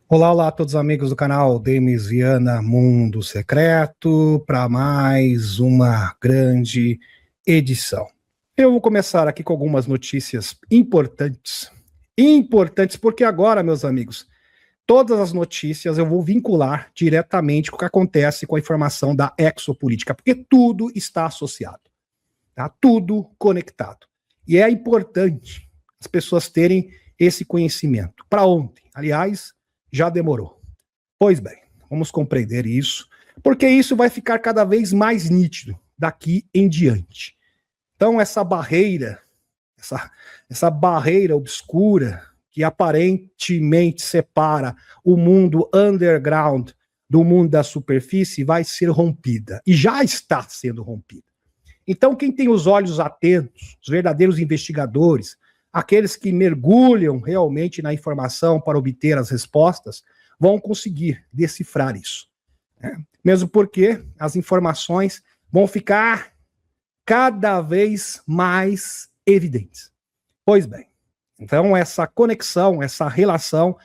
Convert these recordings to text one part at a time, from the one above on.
Olá, olá a todos os amigos do canal Demis Viana Mundo Secreto para mais uma grande edição. Eu vou começar aqui com algumas notícias importantes porque agora, meus amigos, todas as notícias eu vou vincular diretamente com o que acontece com a informação da exopolítica, porque tudo está associado, tá? Tudo conectado. E é importante as pessoas terem esse conhecimento. Para ontem, aliás, já demorou. Pois bem, vamos compreender isso, porque isso vai ficar cada vez mais nítido daqui em diante. Então, essa barreira obscura que aparentemente separa o mundo underground do mundo da superfície vai ser rompida, e já está sendo rompida. Então, quem tem os olhos atentos, os verdadeiros investigadores, aqueles que mergulham realmente na informação para obter as respostas, vão conseguir decifrar isso. Né? Mesmo porque as informações vão ficar cada vez mais evidentes. Pois bem, então essa conexão, essa relação,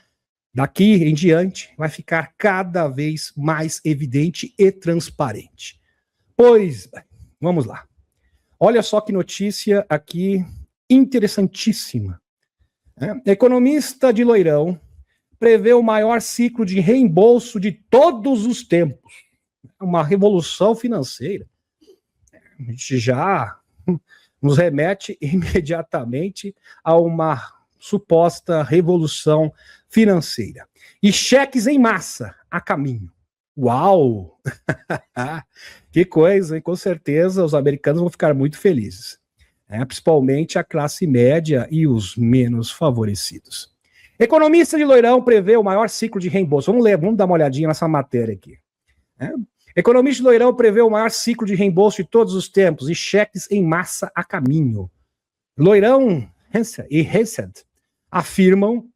daqui em diante, vai ficar cada vez mais evidente e transparente. Pois bem, vamos lá. Olha só que notícia aqui interessantíssima. Economista de Loirão prevê o maior ciclo de reembolso de todos os tempos. Uma revolução financeira. A gente já nos remete imediatamente a uma suposta revolução financeira. E cheques em massa a caminho. Uau! Que coisa, hein? Com certeza os americanos vão ficar muito felizes. Principalmente a classe média e os menos favorecidos. Economista de Loirão prevê o maior ciclo de reembolso. Vamos dar uma olhadinha nessa matéria aqui. Economista de Loirão prevê o maior ciclo de reembolso de todos os tempos e cheques em massa a caminho. Loirão e Hensed afirmam,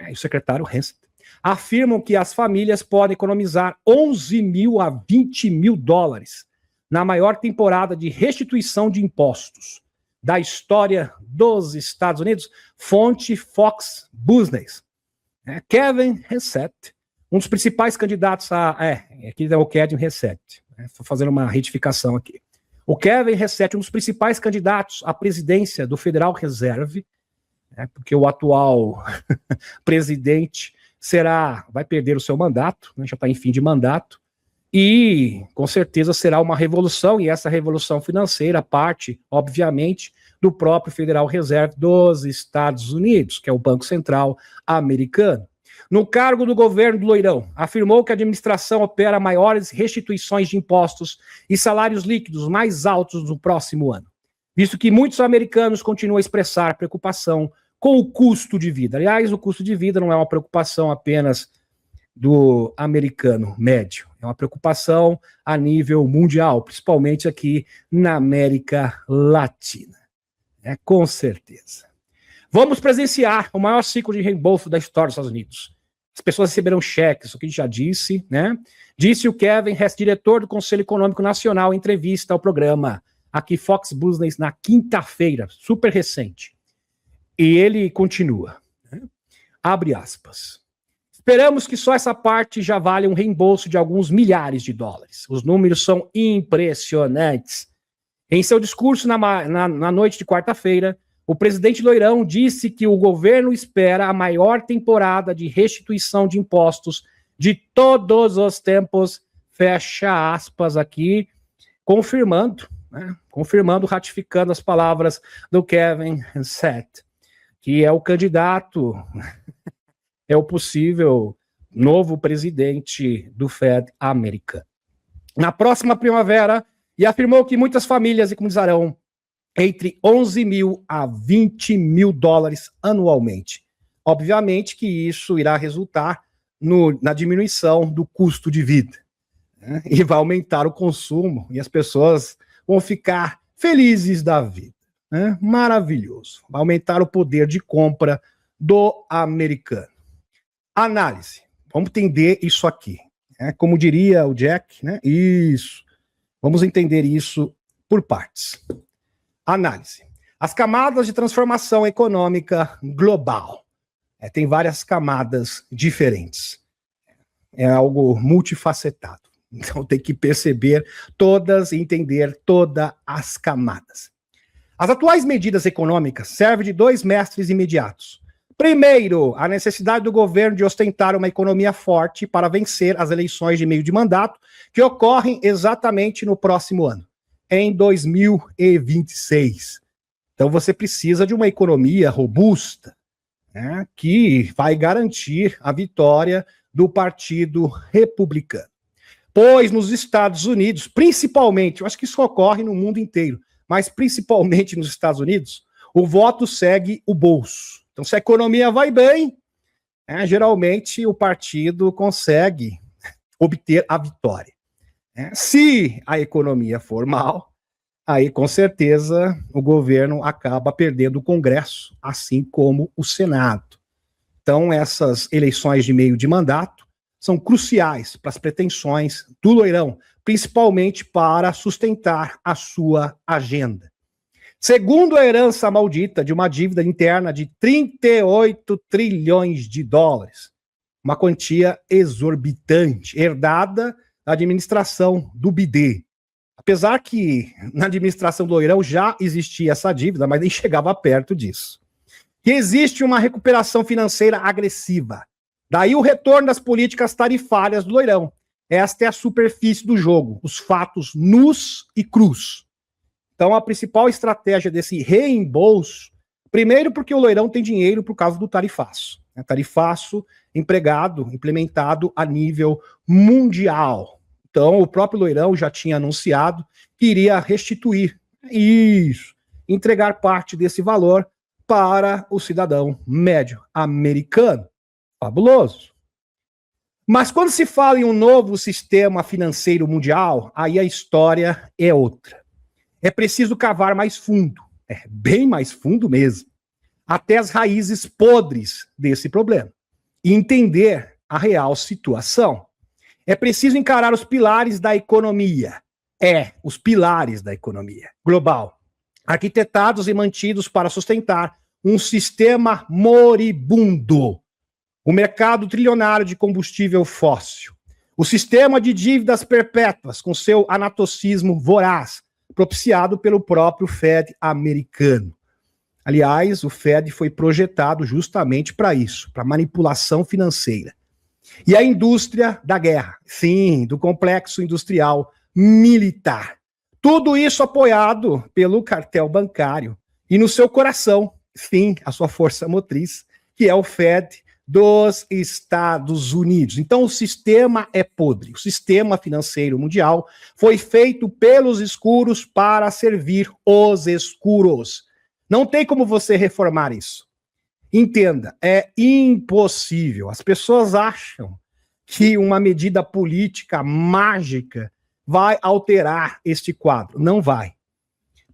o secretário Hensed, afirmam que as famílias podem economizar 11 mil a 20 mil dólares na maior temporada de restituição de impostos da história dos Estados Unidos, fonte Fox Business. Kevin Henseth, um dos principais candidatos aqui é o Kevin Henseth, estou fazendo uma retificação aqui. O Kevin Henseth, um dos principais candidatos à presidência do Federal Reserve, porque o atual presidente vai perder o seu mandato, já está em fim de mandato, e com certeza será uma revolução, e essa revolução financeira parte, obviamente, do próprio Federal Reserve dos Estados Unidos, que é o Banco Central americano. No cargo do governo do Loirão, afirmou que a administração opera maiores restituições de impostos e salários líquidos mais altos no próximo ano, visto que muitos americanos continuam a expressar preocupação com o custo de vida. Aliás, o custo de vida não é uma preocupação apenas do americano médio, é uma preocupação a nível mundial, principalmente aqui na América Latina. Com certeza. Vamos presenciar o maior ciclo de reembolso da história dos Estados Unidos. As pessoas receberão cheques, o que a gente já disse, Disse o Kevin Hess, diretor do Conselho Econômico Nacional, em entrevista ao programa aqui Fox Business na quinta-feira, super recente. E ele continua, abre aspas. Esperamos que só essa parte já vale um reembolso de alguns milhares de dólares. Os números são impressionantes. Em seu discurso na noite de quarta-feira, o presidente Loirão disse que o governo espera a maior temporada de restituição de impostos de todos os tempos, fecha aspas aqui, confirmando, ratificando as palavras do Kevin Henseth, que é o candidato, é o possível novo presidente do Fed americano. Na próxima primavera, e afirmou que muitas famílias economizarão entre 11 mil a 20 mil dólares anualmente. Obviamente que isso irá resultar na diminuição do custo de vida, e vai aumentar o consumo, e as pessoas vão ficar felizes da vida. Maravilhoso. Vai aumentar o poder de compra do americano. Análise. Vamos entender isso aqui. Como diria o Jack, Isso. Vamos entender isso por partes. Análise. As camadas de transformação econômica global. Tem várias camadas diferentes. é algo multifacetado. Então tem que perceber todas e entender todas as camadas. As atuais medidas econômicas servem de dois mestres imediatos. Primeiro, a necessidade do governo de ostentar uma economia forte para vencer as eleições de meio de mandato, que ocorrem exatamente no próximo ano, em 2026. Então você precisa de uma economia robusta, né, que vai garantir a vitória do Partido Republicano. Pois nos Estados Unidos, principalmente, eu acho que isso ocorre no mundo inteiro, mas principalmente nos Estados Unidos, o voto segue o bolso. Então, se a economia vai bem, geralmente o partido consegue obter a vitória. Se a economia for mal, aí com certeza o governo acaba perdendo o Congresso, assim como o Senado. Então, essas eleições de meio de mandato são cruciais para as pretensões do Loirão, principalmente para sustentar a sua agenda. Segundo a herança maldita de uma dívida interna de 38 trilhões de dólares, uma quantia exorbitante, herdada da administração do BD. Apesar que na administração do Loirão já existia essa dívida, mas nem chegava perto disso. Que existe uma recuperação financeira agressiva. Daí o retorno das políticas tarifárias do Loirão. Esta é a superfície do jogo, os fatos nus e crus. Então, a principal estratégia desse reembolso, primeiro porque o Loirão tem dinheiro por causa do tarifaço. Tarifaço implementado a nível mundial. Então, o próprio Loirão já tinha anunciado que iria restituir isso, entregar parte desse valor para o cidadão médio americano. Fabuloso. Mas quando se fala em um novo sistema financeiro mundial, aí a história é outra. É preciso cavar mais fundo, bem mais fundo mesmo, até as raízes podres desse problema e entender a real situação. É preciso encarar os pilares da economia, os pilares da economia global, arquitetados e mantidos para sustentar um sistema moribundo. O mercado trilionário de combustível fóssil, o sistema de dívidas perpétuas com seu anatocismo voraz, propiciado pelo próprio Fed americano. Aliás, o Fed foi projetado justamente para isso, para manipulação financeira. E a indústria da guerra, sim, do complexo industrial militar. Tudo isso apoiado pelo cartel bancário e no seu coração, sim, a sua força motriz, que é o Fed dos Estados Unidos. Então o sistema é podre. O sistema financeiro mundial foi feito pelos escuros para servir os escuros. Não tem como você reformar isso. Entenda, é impossível. As pessoas acham que uma medida política mágica vai alterar este quadro. Não vai.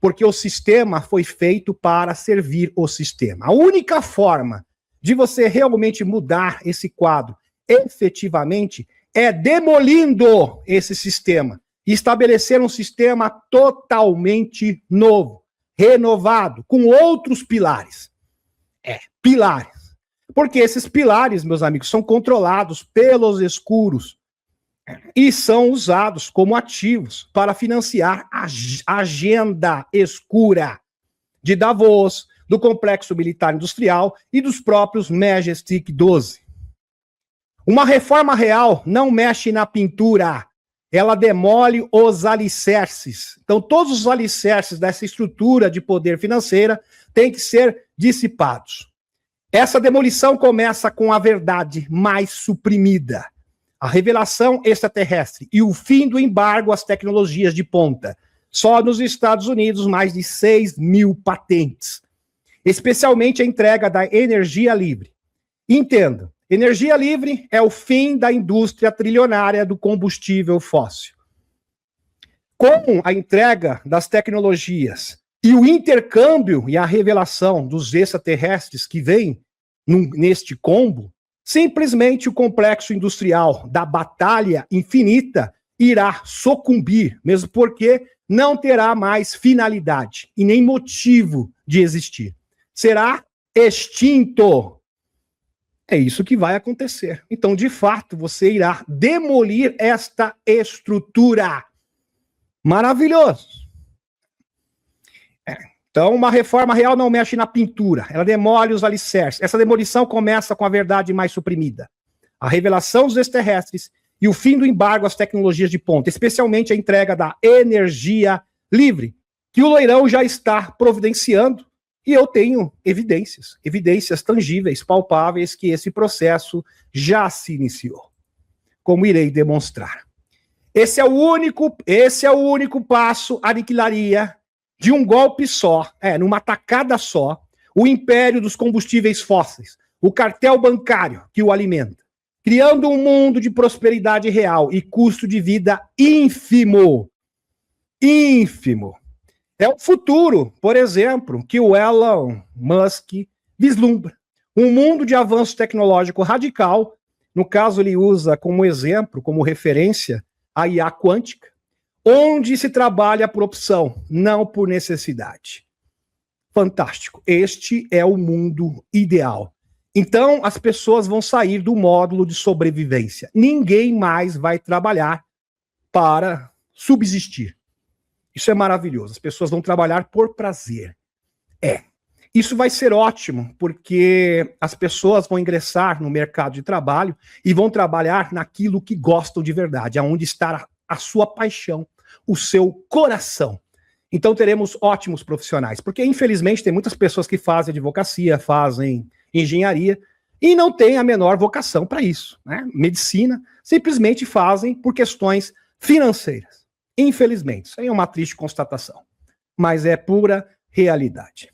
Porque o sistema foi feito para servir o sistema. A única forma de você realmente mudar esse quadro efetivamente é demolindo esse sistema e estabelecer um sistema totalmente novo, renovado, com outros pilares. Pilares. Porque esses pilares, meus amigos, são controlados pelos escuros e são usados como ativos para financiar a agenda escura de Davos, do complexo militar industrial e dos próprios Majestic 12. Uma reforma real não mexe na pintura, ela demole os alicerces. Então, todos os alicerces dessa estrutura de poder financeira têm que ser dissipados. Essa demolição começa com a verdade mais suprimida, a revelação extraterrestre e o fim do embargo às tecnologias de ponta. Só nos Estados Unidos, mais de 6.000 patentes. Especialmente a entrega da energia livre. Entenda, energia livre é o fim da indústria trilionária do combustível fóssil. Com a entrega das tecnologias e o intercâmbio e a revelação dos extraterrestres que vem neste combo, simplesmente o complexo industrial da batalha infinita irá sucumbir, mesmo porque não terá mais finalidade e nem motivo de existir. Será extinto. É isso que vai acontecer. Então, de fato, você irá demolir esta estrutura. Maravilhoso. Então, uma reforma real não mexe na pintura, ela demole os alicerces. Essa demolição começa com a verdade mais suprimida, a revelação dos extraterrestres e o fim do embargo às tecnologias de ponta, especialmente a entrega da energia livre, que o Loirão já está providenciando, e eu tenho evidências tangíveis, palpáveis, que esse processo já se iniciou, como irei demonstrar. Esse é o único passo aniquilaria de um golpe só, numa tacada só, o império dos combustíveis fósseis, o cartel bancário que o alimenta, criando um mundo de prosperidade real e custo de vida ínfimo. Ínfimo. É o futuro, por exemplo, que o Elon Musk vislumbra. Um mundo de avanço tecnológico radical, no caso ele usa como exemplo, como referência, a IA quântica, onde se trabalha por opção, não por necessidade. Fantástico. Este é o mundo ideal. Então, as pessoas vão sair do módulo de sobrevivência. Ninguém mais vai trabalhar para subsistir. Isso é maravilhoso. As pessoas vão trabalhar por prazer. Isso vai ser ótimo, porque as pessoas vão ingressar no mercado de trabalho e vão trabalhar naquilo que gostam de verdade, aonde está a sua paixão, o seu coração. Então teremos ótimos profissionais, porque infelizmente tem muitas pessoas que fazem advocacia, fazem engenharia e não têm a menor vocação para isso, né? Medicina, simplesmente fazem por questões financeiras. Infelizmente, isso aí é uma triste constatação, mas é pura realidade.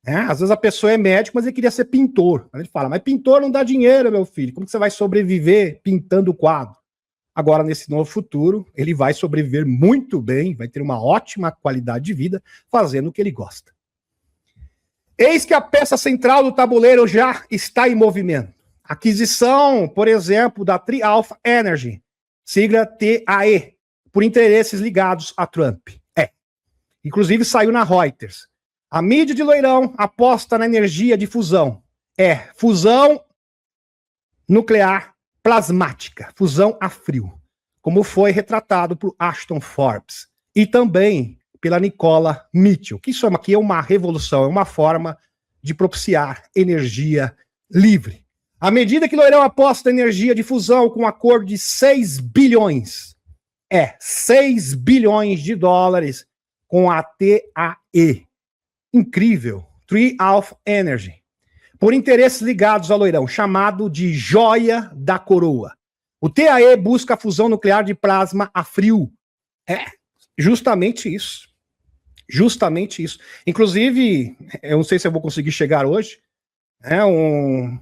Às vezes a pessoa é médico, mas ele queria ser pintor. Aí ele fala, mas pintor não dá dinheiro, meu filho, como que você vai sobreviver pintando quadro? Agora, nesse novo futuro, ele vai sobreviver muito bem, vai ter uma ótima qualidade de vida, fazendo o que ele gosta. Eis que a peça central do tabuleiro já está em movimento. Aquisição, por exemplo, da Tri-Alpha Energy, sigla TAE, por interesses ligados a Trump. Inclusive saiu na Reuters. A mídia de Loirão aposta na energia de fusão. Fusão nuclear plasmática, fusão a frio, como foi retratado por Ashton Forbes e também pela Nicola Mitchell, que isso aqui é uma revolução, é uma forma de propiciar energia livre. À medida que Loirão aposta na energia de fusão com um acordo de 6 bilhões, 6 bilhões de dólares com a TAE. Incrível, Tri-Alpha Energy, por interesses ligados ao Loirão, chamado de joia da coroa. O TAE busca a fusão nuclear de plasma a frio. Justamente isso. Justamente isso. Inclusive, eu não sei se eu vou conseguir chegar hoje, um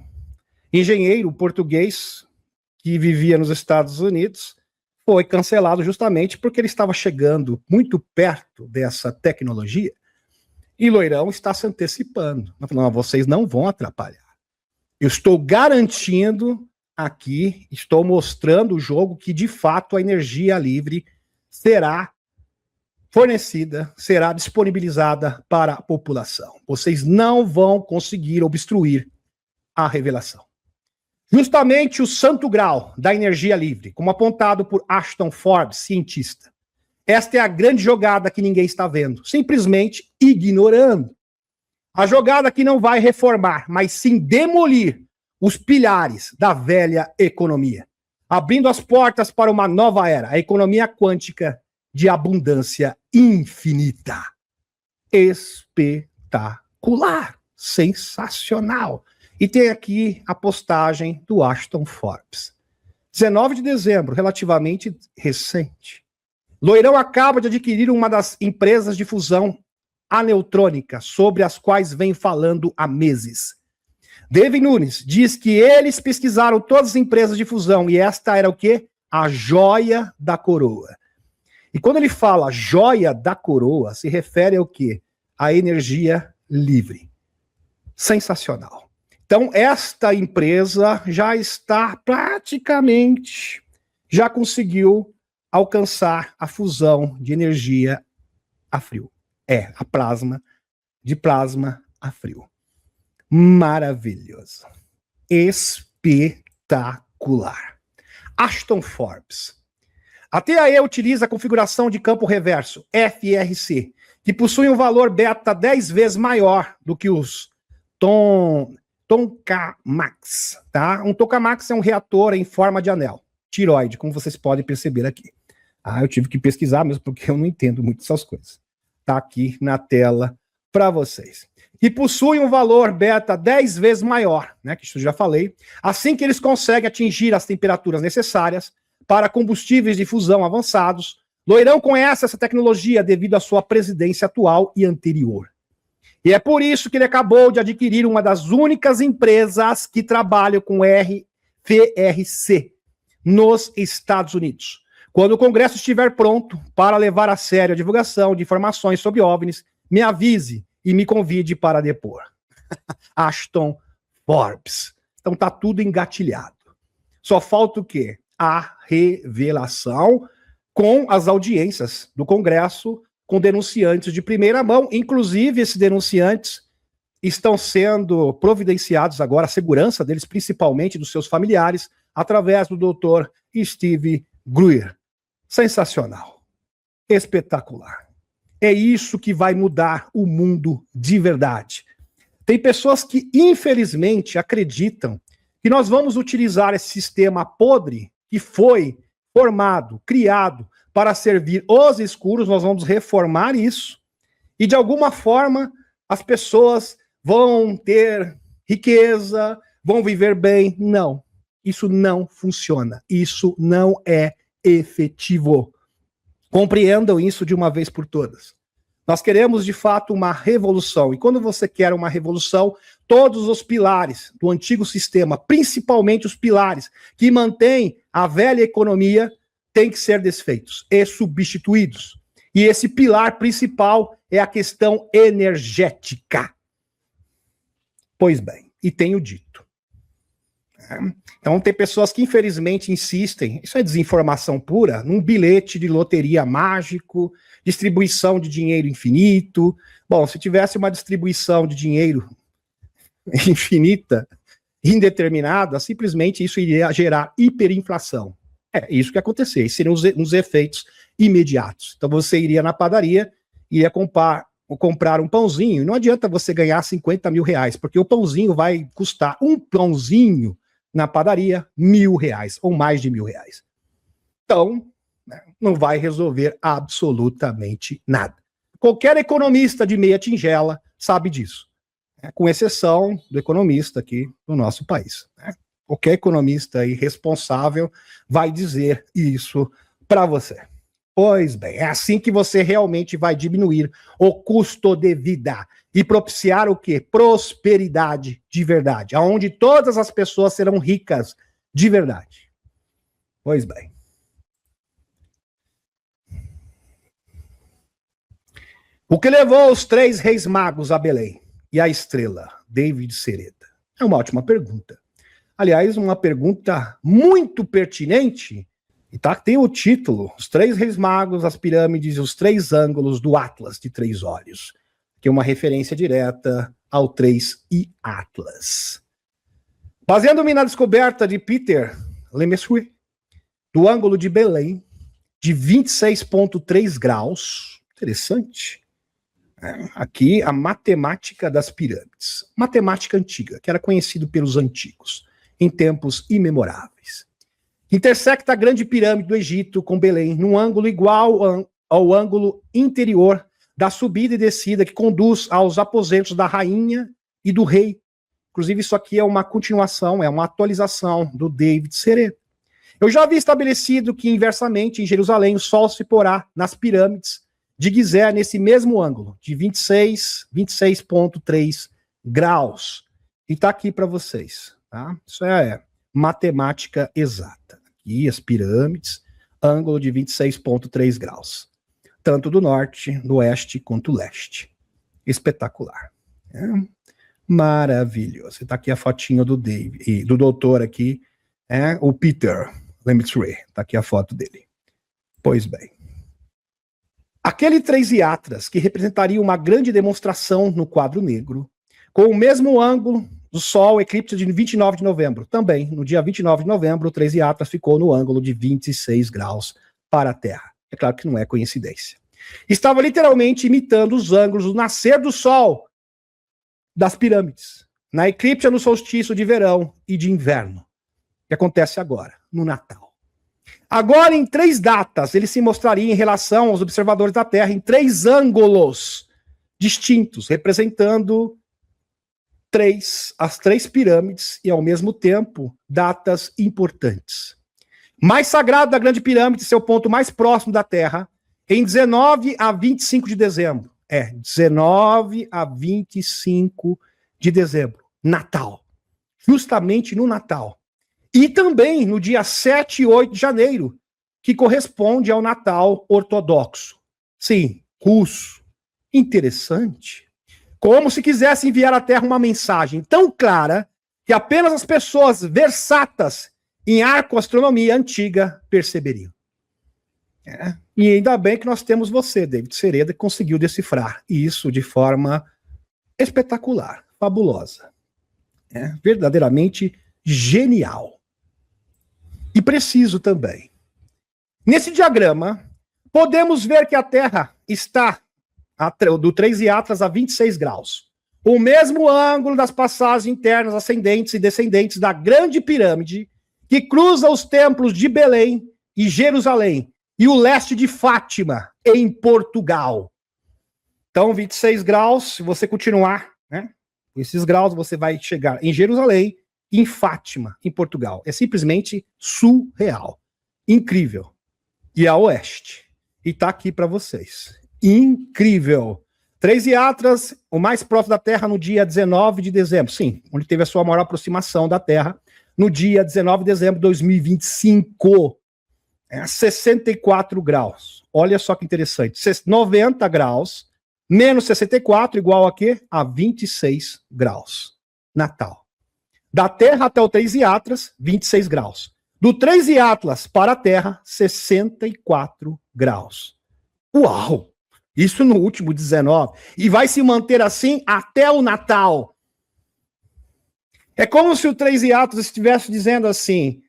engenheiro português que vivia nos Estados Unidos foi cancelado justamente porque ele estava chegando muito perto dessa tecnologia. E Loirão está se antecipando. Não, vocês não vão atrapalhar. Eu estou garantindo aqui, estou mostrando o jogo que, de fato, a energia livre será fornecida, será disponibilizada para a população. Vocês não vão conseguir obstruir a revelação. Justamente o santo grau da energia livre, como apontado por Ashton Forbes, cientista. Esta é a grande jogada que ninguém está vendo, simplesmente ignorando. A jogada que não vai reformar, mas sim demolir os pilares da velha economia, abrindo as portas para uma nova era, a economia quântica de abundância infinita. Espetacular, sensacional. E tem aqui a postagem do Ashton Forbes. 19 de dezembro, relativamente recente. Loirão acaba de adquirir uma das empresas de fusão aneutrônica, sobre as quais vem falando há meses. David Nunes diz que eles pesquisaram todas as empresas de fusão e esta era o quê? A joia da coroa. E quando ele fala joia da coroa, se refere ao quê? A energia livre. Sensacional. Então, esta empresa já está praticamente, já conseguiu alcançar a fusão de energia a frio. A plasma, de plasma a frio. Maravilhoso. Espetacular. Ashton Forbes. A TAE utiliza a configuração de campo reverso, FRC, que possui um valor beta 10 vezes maior do que os Tonkamax, tá? Um Tonkamax é um reator em forma de anel, tiroide, como vocês podem perceber aqui. Eu tive que pesquisar mesmo, porque eu não entendo muito essas coisas. Tá aqui na tela para vocês. E possui um valor beta 10 vezes maior, né? Que isso eu já falei. Assim que eles conseguem atingir as temperaturas necessárias para combustíveis de fusão avançados, Loirão conhece essa tecnologia devido à sua presidência atual e anterior. E é por isso que ele acabou de adquirir uma das únicas empresas que trabalham com FRC nos Estados Unidos. Quando o Congresso estiver pronto para levar a sério a divulgação de informações sobre OVNIs, me avise e me convide para depor. Ashton Forbes. Então tá tudo engatilhado. Só falta o quê? A revelação com as audiências do Congresso com denunciantes de primeira mão. Inclusive, esses denunciantes estão sendo providenciados agora, a segurança deles, principalmente dos seus familiares, através do Dr. Steve Greer. Sensacional. Espetacular. É isso que vai mudar o mundo de verdade. Tem pessoas que, infelizmente, acreditam que nós vamos utilizar esse sistema podre que foi formado, criado para servir os escuros, nós vamos reformar isso, e de alguma forma as pessoas vão ter riqueza, vão viver bem. Não, isso não funciona, isso não é efetivo. Compreendam isso de uma vez por todas. Nós queremos, de fato, uma revolução. E quando você quer uma revolução, todos os pilares do antigo sistema, principalmente os pilares que mantêm a velha economia, têm que ser desfeitos e substituídos. E esse pilar principal é a questão energética. Pois bem, e tenho dito. Então tem pessoas que infelizmente insistem, isso é desinformação pura, num bilhete de loteria mágico, distribuição de dinheiro infinito. Bom, se tivesse uma distribuição de dinheiro infinita, indeterminada, simplesmente isso iria gerar hiperinflação. É isso que ia acontecer, esses seriam os efeitos imediatos. Então você iria na padaria, iria comprar um pãozinho, e não adianta você ganhar 50 mil reais, porque o pãozinho vai custar, um pãozinho na padaria, R$1.000, ou mais de R$1.000. Então, não vai resolver absolutamente nada. Qualquer economista de meia tigela sabe disso, com exceção do economista aqui do nosso país. Qualquer economista irresponsável vai dizer isso para você. Pois bem, é assim que você realmente vai diminuir o custo de vida e propiciar o quê? Prosperidade de verdade, onde todas as pessoas serão ricas de verdade. Pois bem. O que levou os 3 reis magos a Belém e a estrela, David Sereda? É uma ótima pergunta. Aliás, uma pergunta muito pertinente. E tá, tem o título, os 3 reis magos, as pirâmides e os 3 ângulos do Atlas de 3 olhos, que é uma referência direta ao 3 e Atlas. Baseando-me na descoberta de Peter Lemaitre, do ângulo de Belém, de 26,3 graus, interessante, aqui a matemática das pirâmides, matemática antiga, que era conhecido pelos antigos, em tempos imemoráveis. Intersecta a grande pirâmide do Egito com Belém, num ângulo igual ao ângulo interior da subida e descida que conduz aos aposentos da rainha e do rei. Inclusive, isso aqui é uma continuação, é uma atualização do David Sereda. Eu já havia estabelecido que, inversamente, em Jerusalém, o sol se porá nas pirâmides de Gizé, nesse mesmo ângulo, de 26,3 graus. E está aqui para vocês. Tá? Isso é matemática exata. Aqui as pirâmides, ângulo de 26,3 graus. Tanto do norte, do oeste, quanto do leste. Espetacular. Maravilhoso. Está aqui a fotinha do David, do doutor aqui, o Peter Lemaitre. Está aqui a foto dele. Pois bem. Aquele 3 Atlas, que representaria uma grande demonstração no quadro negro, com o mesmo ângulo, do Sol, eclipse de 29 de novembro. Também, no dia 29 de novembro, o 3 Iatras ficou no ângulo de 26 graus para a Terra. É claro que não é coincidência. Estava literalmente imitando os ângulos do nascer do Sol das pirâmides. Na eclipse, no solstício de verão e de inverno, que acontece agora, no Natal. Agora, em 3 datas, ele se mostraria em relação aos observadores da Terra em 3 ângulos distintos, representando as 3 pirâmides e, ao mesmo tempo, datas importantes. Mais sagrado da Grande Pirâmide, seu ponto mais próximo da Terra, em 19 a 25 de dezembro. 19 a 25 de dezembro. Natal. Justamente no Natal. E também no dia 7 e 8 de janeiro, que corresponde ao Natal ortodoxo. Sim, russo. Interessante. Como se quisesse enviar à Terra uma mensagem tão clara que apenas as pessoas versatas em arcoastronomia antiga perceberiam. E ainda bem que nós temos você, David Sereda, que conseguiu decifrar isso de forma espetacular, fabulosa. Verdadeiramente genial. E preciso também. Nesse diagrama, podemos ver que a Terra está do 3 Iatras a 26 graus. O mesmo ângulo das passagens internas ascendentes e descendentes da Grande Pirâmide, que cruza os templos de Belém e Jerusalém, e o leste de Fátima, em Portugal. Então, 26 graus, se você continuar, com esses graus, você vai chegar em Jerusalém, em Fátima, em Portugal. É simplesmente surreal. Incrível. E a oeste. E tá aqui para vocês. Incrível. 3 Iatras, o mais próximo da Terra, no dia 19 de dezembro. Sim, onde teve a sua maior aproximação da Terra, no dia 19 de dezembro de 2025. 64 graus. Olha só que interessante. 90 graus, menos 64, igual a quê? A 26 graus. Natal. Da Terra até o 3 Iatras, 26 graus. Do 3 Iatras para a Terra, 64 graus. Uau! Isso no último 19. E vai se manter assim até o Natal. É como se o 3 Iatras estivesse dizendo assim: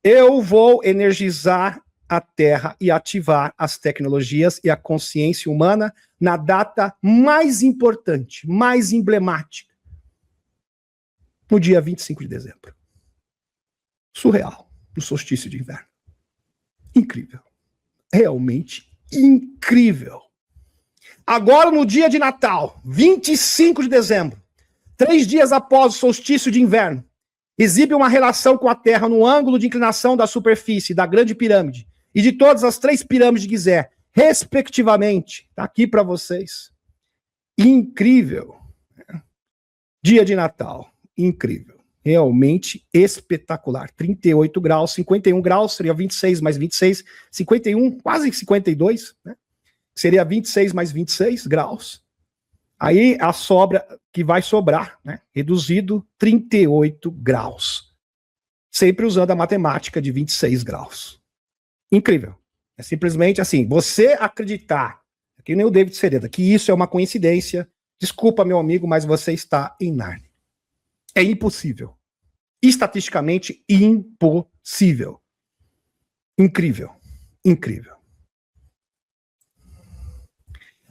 eu vou energizar a Terra e ativar as tecnologias e a consciência humana na data mais importante, mais emblemática. No dia 25 de dezembro. Surreal. No solstício de inverno. Incrível. Realmente incrível. Agora, no dia de Natal, 25 de dezembro, 3 dias após o solstício de inverno, exibe uma relação com a Terra no ângulo de inclinação da superfície da Grande Pirâmide e de todas as 3 pirâmides de Gizé, respectivamente. Está aqui para vocês. Incrível. Dia de Natal. Incrível. Realmente espetacular. 38 graus, 51 graus, seria 26 mais 26, 51, quase 52, né? Seria 26 mais 26 graus. Aí a sobra que vai sobrar, né? Reduzido, 38 graus. Sempre usando a matemática de 26 graus. Incrível. É simplesmente assim, você acreditar, que nem o David Sereda, que isso é uma coincidência, desculpa, meu amigo, mas você está em Nárnia. É impossível. Estatisticamente impossível. Incrível. Incrível.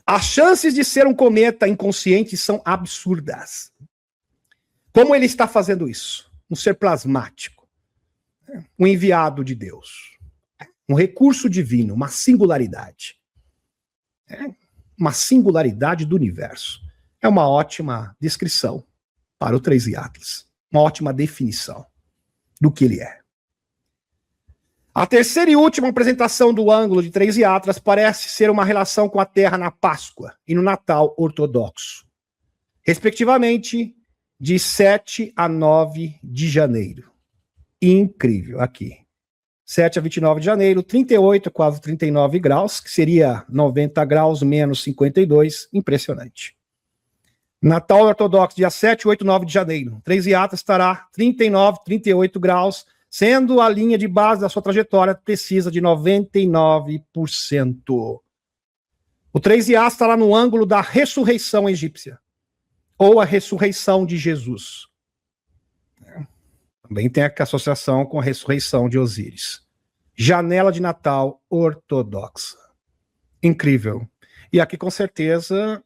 As chances de ser um cometa inconsciente são absurdas. Como ele está fazendo isso? Um ser plasmático. Um enviado de Deus. Um recurso divino, uma singularidade. Uma singularidade do universo. É uma ótima descrição para o 3 Iatras. Uma ótima definição do que ele é. A terceira e última apresentação do ângulo de 3 Iatras parece ser uma relação com a Terra na Páscoa e no Natal ortodoxo, respectivamente de 7 a 9 de janeiro. Incrível, aqui. 7 a 29 de janeiro, 38, quase 39 graus, que seria 90 graus menos 52, impressionante. Natal ortodoxo, dia 7, 8, 9 de janeiro. 3 Iatras estará 39, 38 graus, sendo a linha de base da sua trajetória precisa de 99%. O 3 Iatras estará no ângulo da ressurreição egípcia, ou a ressurreição de Jesus. Também tem a associação com a ressurreição de Osíris. Janela de Natal ortodoxa. Incrível. E aqui, com certeza,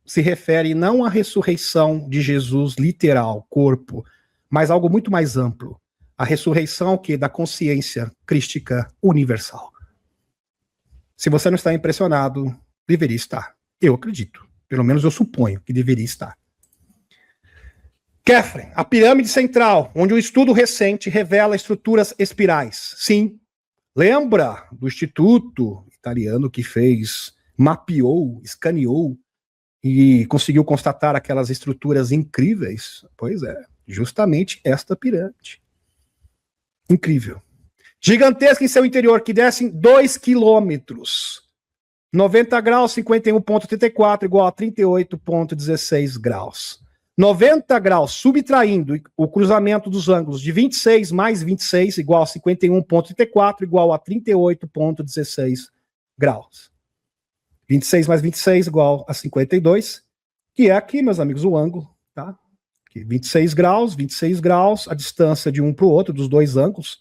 se refere não à ressurreição de Jesus literal, corpo, mas algo muito mais amplo. A ressurreição que da consciência crística universal. Se você não está impressionado, deveria estar. Eu acredito. Pelo menos eu suponho que deveria estar. Kepler, a pirâmide central, onde um estudo recente revela estruturas espirais. Sim, lembra do instituto italiano que mapeou, escaneou e conseguiu constatar aquelas estruturas incríveis? Pois é, justamente esta pirâmide. Incrível. Gigantesca em seu interior, que desce 2 quilômetros. 90 graus, 51,84 igual a 38,16 graus. 90 graus, subtraindo o cruzamento dos ângulos de 26 mais 26 igual a 51,34 igual a 38,16 graus. 26 mais 26 igual a 52, que é aqui, meus amigos, o ângulo, tá? Aqui, 26 graus, a distância de um para o outro, dos dois ângulos,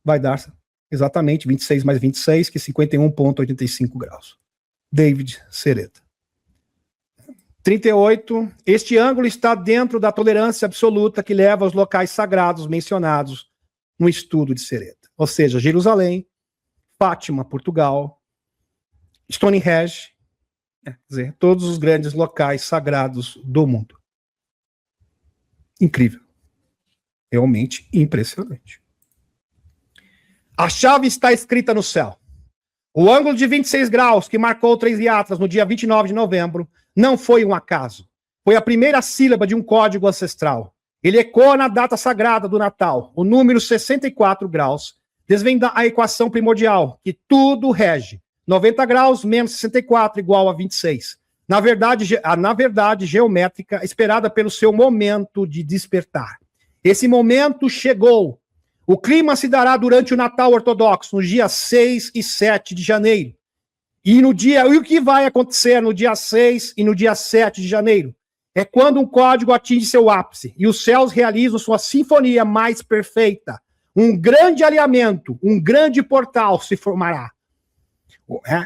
vai dar exatamente 26 mais 26, que é 51,85 graus. David Sereda. 38. Este ângulo está dentro da tolerância absoluta que leva aos locais sagrados mencionados no estudo de Sereda. Ou seja, Jerusalém, Fátima, Portugal, Stonehenge, quer dizer, todos os grandes locais sagrados do mundo. Incrível. Realmente impressionante. A chave está escrita no céu. O ângulo de 26 graus que marcou 3 Iatras no dia 29 de novembro não foi um acaso. Foi a primeira sílaba de um código ancestral. Ele ecoa na data sagrada do Natal, o número 64 graus, desvenda a equação primordial, que tudo rege. 90 graus menos 64 igual a 26. Na verdade geométrica esperada pelo seu momento de despertar. Esse momento chegou. O clima se dará durante o Natal ortodoxo, nos dias 6 e 7 de janeiro. E o que vai acontecer no dia 6 e no dia 7 de janeiro? É quando um código atinge seu ápice e os céus realizam sua sinfonia mais perfeita. Um grande alinhamento, um grande portal se formará.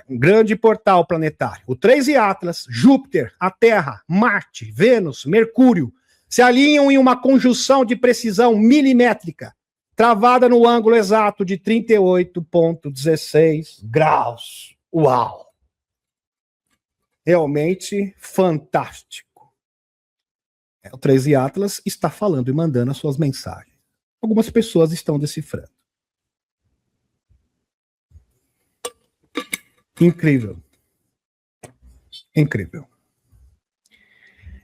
Um grande portal planetário. O 3 Atlas, Júpiter, a Terra, Marte, Vênus, Mercúrio se alinham em uma conjunção de precisão milimétrica, travada no ângulo exato de 38,16 graus. Uau! Realmente fantástico. O 13 Atlas está falando e mandando as suas mensagens. Algumas pessoas estão decifrando. Incrível. Incrível.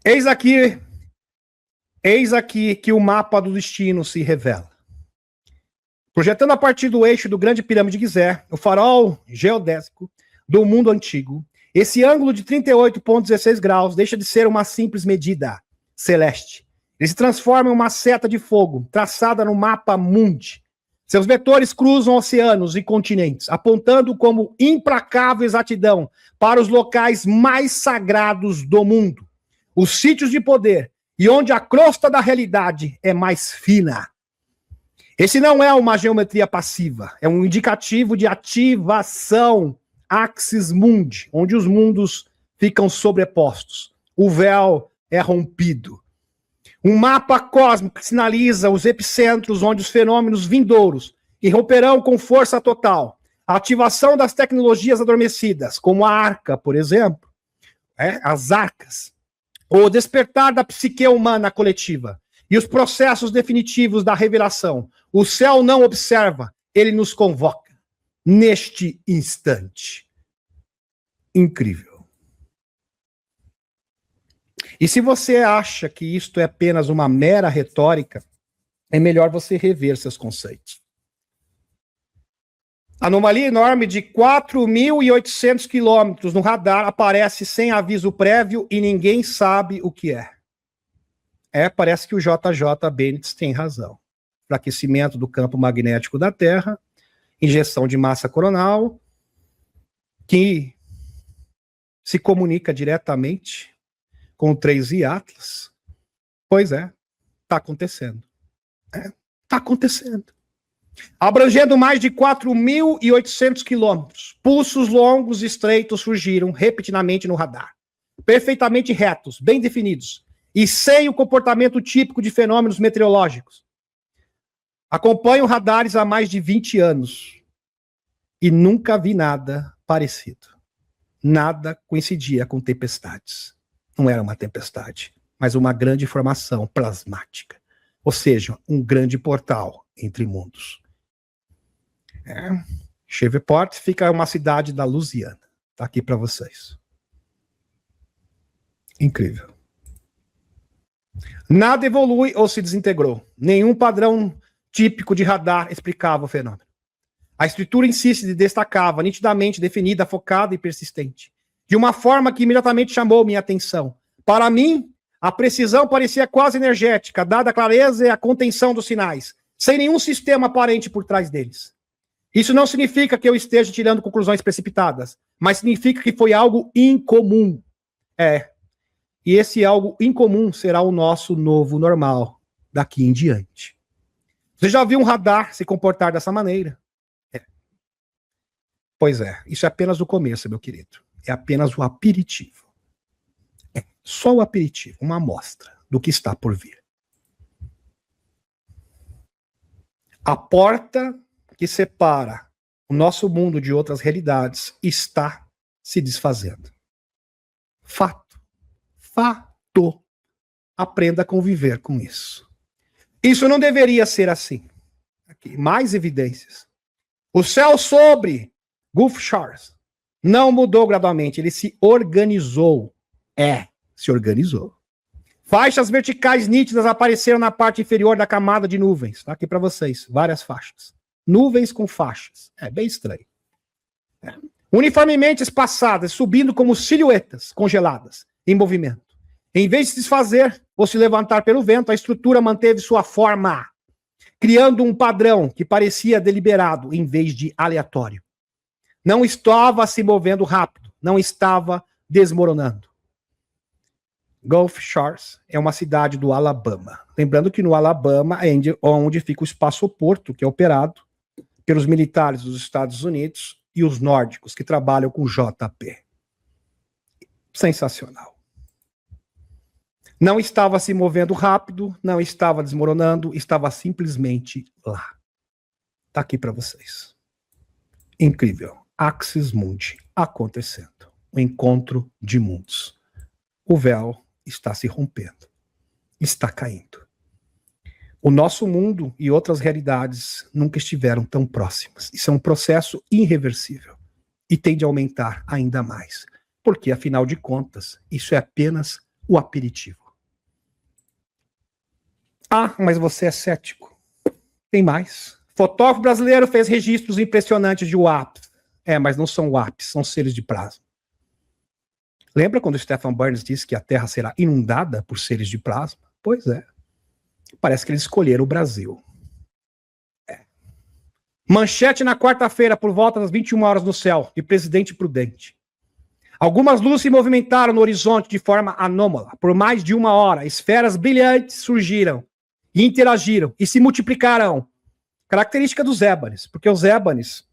Eis aqui que o mapa do destino se revela. Projetando a partir do eixo do Grande Pirâmide de Gizé, o farol geodésico do mundo antigo, esse ângulo de 38,16 graus deixa de ser uma simples medida celeste. Ele se transforma em uma seta de fogo, traçada no mapa mundi. Seus vetores cruzam oceanos e continentes, apontando como implacável exatidão para os locais mais sagrados do mundo, os sítios de poder, e onde a crosta da realidade é mais fina. Esse não é uma geometria passiva, é um indicativo de ativação axis mundi, onde os mundos ficam sobrepostos. O véu é rompido. Um mapa cósmico que sinaliza os epicentros onde os fenômenos vindouros irromperão com força total. A ativação das tecnologias adormecidas, como a arca, por exemplo, as arcas, ou o despertar da psique humana coletiva, e os processos definitivos da revelação. O céu não observa, ele nos convoca neste instante. Incrível. E se você acha que isto é apenas uma mera retórica, é melhor você rever seus conceitos. A anomalia enorme de 4.800 quilômetros no radar aparece sem aviso prévio e ninguém sabe o que é. Parece que o JJ Benitez tem razão. Enfraquecimento do campo magnético da Terra, injeção de massa coronal, que se comunica diretamente com o 3 Atlas. Pois é, está acontecendo. Está acontecendo. Abrangendo mais de 4.800 quilômetros, pulsos longos e estreitos surgiram repetidamente no radar, perfeitamente retos, bem definidos, e sem o comportamento típico de fenômenos meteorológicos. Acompanho radares há mais de 20 anos e nunca vi nada parecido. Nada coincidia com tempestades. Não era uma tempestade, mas uma grande formação plasmática. Ou seja, um grande portal entre mundos. Shreveport fica uma cidade da Louisiana. Está aqui para vocês. Incrível. Nada evolui ou se desintegrou. Nenhum padrão típico de radar explicava o fenômeno. A estrutura em si se destacava, nitidamente definida, focada e persistente. De uma forma que imediatamente chamou minha atenção. Para mim, a precisão parecia quase energética, dada a clareza e a contenção dos sinais, sem nenhum sistema aparente por trás deles. Isso não significa que eu esteja tirando conclusões precipitadas, mas significa que foi algo incomum. E esse algo incomum será o nosso novo normal daqui em diante. Você já viu um radar se comportar dessa maneira? Pois é, isso é apenas o começo, meu querido. É apenas o aperitivo. É só o aperitivo, uma amostra do que está por vir. A porta que separa o nosso mundo de outras realidades está se desfazendo. Fato. Fato. Aprenda a conviver com isso. Isso não deveria ser assim. Aqui, mais evidências. O céu sobre Gulf Shores não mudou gradualmente, ele se organizou. Se organizou. Faixas verticais nítidas apareceram na parte inferior da camada de nuvens. Está aqui para vocês, várias faixas. Nuvens com faixas. É bem estranho. Uniformemente espaçadas, subindo como silhuetas congeladas, em movimento. Em vez de se desfazer ou se levantar pelo vento, a estrutura manteve sua forma, criando um padrão que parecia deliberado em vez de aleatório. Não estava se movendo rápido, não estava desmoronando. Gulf Shores é uma cidade do Alabama. Lembrando que no Alabama é onde fica o espaçoporto, que é operado pelos militares dos Estados Unidos e os nórdicos, que trabalham com JP. Sensacional. Não estava se movendo rápido, não estava desmoronando, estava simplesmente lá. Está aqui para vocês. Incrível. Axis Mundi acontecendo. O encontro de mundos. O véu está se rompendo. Está caindo. O nosso mundo e outras realidades nunca estiveram tão próximas. Isso é um processo irreversível. E tende a aumentar ainda mais. Porque, afinal de contas, isso é apenas o aperitivo. Ah, mas você é cético. Tem mais. Fotógrafo brasileiro fez registros impressionantes de WAPs. Mas não são WAPs, são seres de plasma. Lembra quando Stephen Burns disse que a Terra será inundada por seres de plasma? Pois é. Parece que eles escolheram o Brasil. Manchete na quarta-feira, por volta das 21 horas no céu, de Presidente Prudente. Algumas luzes se movimentaram no horizonte de forma anômala. Por mais de uma hora, esferas brilhantes surgiram e interagiram e se multiplicaram. Característica dos ébanes, porque os ébanes,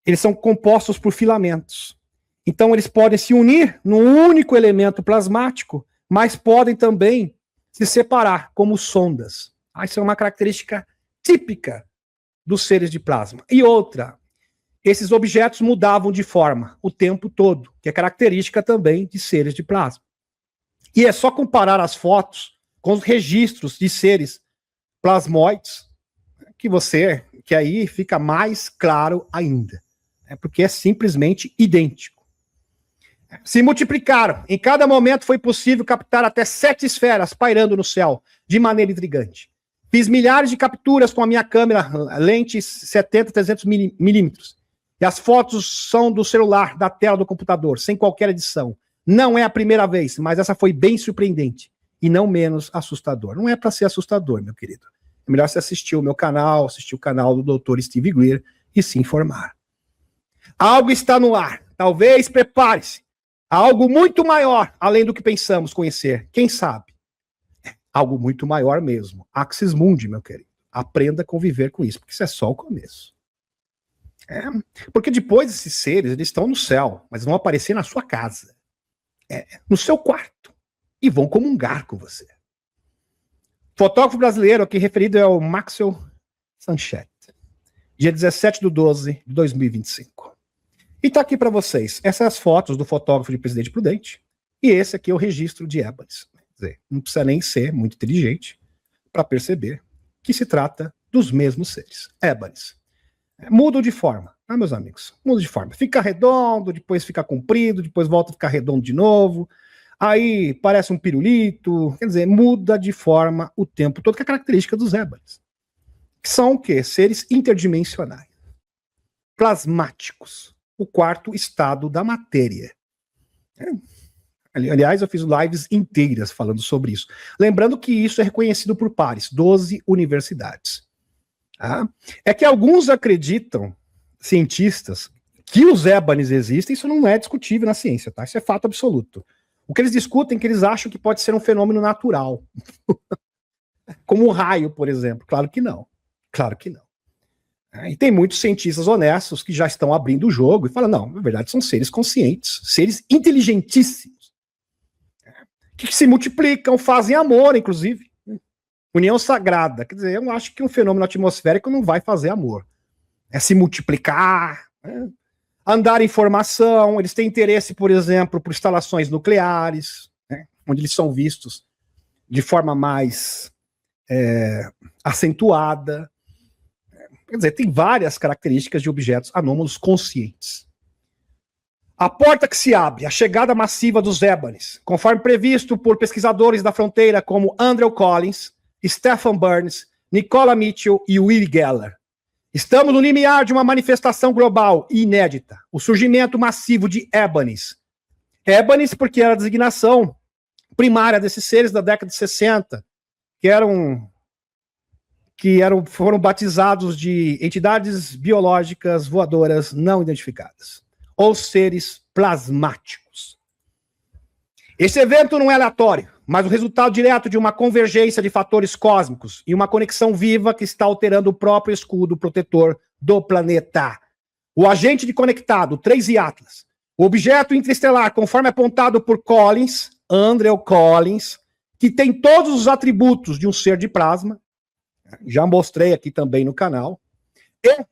eles são compostos por filamentos. Então, eles podem se unir num único elemento plasmático, mas podem também se separar como sondas. Isso é uma característica típica dos seres de plasma. E outra, esses objetos mudavam de forma o tempo todo, que é característica também de seres de plasma. E é só comparar as fotos com os registros de seres plasmoides que aí fica mais claro ainda. Porque é simplesmente idêntico. Se multiplicaram. Em cada momento foi possível captar até 7 esferas pairando no céu, de maneira intrigante. Fiz milhares de capturas com a minha câmera lente 70-300mm. E as fotos são do celular, da tela do computador, sem qualquer edição. Não é a primeira vez, mas essa foi bem surpreendente. E não menos assustador. Não é para ser assustador, meu querido. É melhor você assistir o meu canal, assistir o canal do Dr. Steve Greer e se informar. Algo está no ar. Talvez prepare-se. Há algo muito maior, além do que pensamos conhecer. Quem sabe? Algo muito maior mesmo. Axis Mundi, meu querido. Aprenda a conviver com isso, porque isso é só o começo. Porque depois esses seres, eles estão no céu, mas vão aparecer na sua casa, no seu quarto, e vão comungar com você. O fotógrafo brasileiro aqui referido é o Maxwell Sanchete, dia 17/12/2025. E tá aqui para vocês essas fotos do fotógrafo de Presidente Prudente, e esse aqui é o registro de Ébanes. Quer dizer, não precisa nem ser muito inteligente para perceber que se trata dos mesmos seres. Ébanes. Mudam de forma, né, meus amigos? Muda de forma. Fica redondo, depois fica comprido, depois volta a ficar redondo de novo. Aí parece um pirulito. Quer dizer, muda de forma o tempo todo, que é a característica dos Ébanes. Que são o quê? Seres interdimensionais. Plasmáticos. O quarto estado da matéria. Aliás, eu fiz lives inteiras falando sobre isso. Lembrando que isso é reconhecido por pares, 12 universidades. É que alguns acreditam, cientistas, que os Ébanes existem, isso não é discutível na ciência, tá? Isso é fato absoluto. O que eles discutem é que eles acham que pode ser um fenômeno natural. Como o raio, por exemplo. Claro que não. Claro que não. E tem muitos cientistas honestos que já estão abrindo o jogo e falam, não, na verdade são seres conscientes, seres inteligentíssimos, que se multiplicam, fazem amor, inclusive. União sagrada. Quer dizer, eu acho que um fenômeno atmosférico não vai fazer amor. É se multiplicar, andar em formação. Eles têm interesse, por exemplo, por instalações nucleares, onde eles são vistos de forma mais acentuada. Quer dizer, tem várias características de objetos anômalos conscientes. A porta que se abre, a chegada massiva dos Ébanes, conforme previsto por pesquisadores da fronteira como Andrew Collins, Stephen Burns, Nicola Mitchell e Uri Geller. Estamos no limiar de uma manifestação global e inédita, o surgimento massivo de Ébanes. Ébanes porque era a designação primária desses seres da década de 60, foram batizados de entidades biológicas voadoras não identificadas, ou seres plasmáticos. Esse evento não é aleatório, mas o resultado direto de uma convergência de fatores cósmicos e uma conexão viva que está alterando o próprio escudo protetor do planeta. O agente de conectado, o 3I Atlas, o objeto interestelar, conforme apontado por Collins, Andrew Collins, que tem todos os atributos de um ser de plasma, já mostrei aqui também no canal,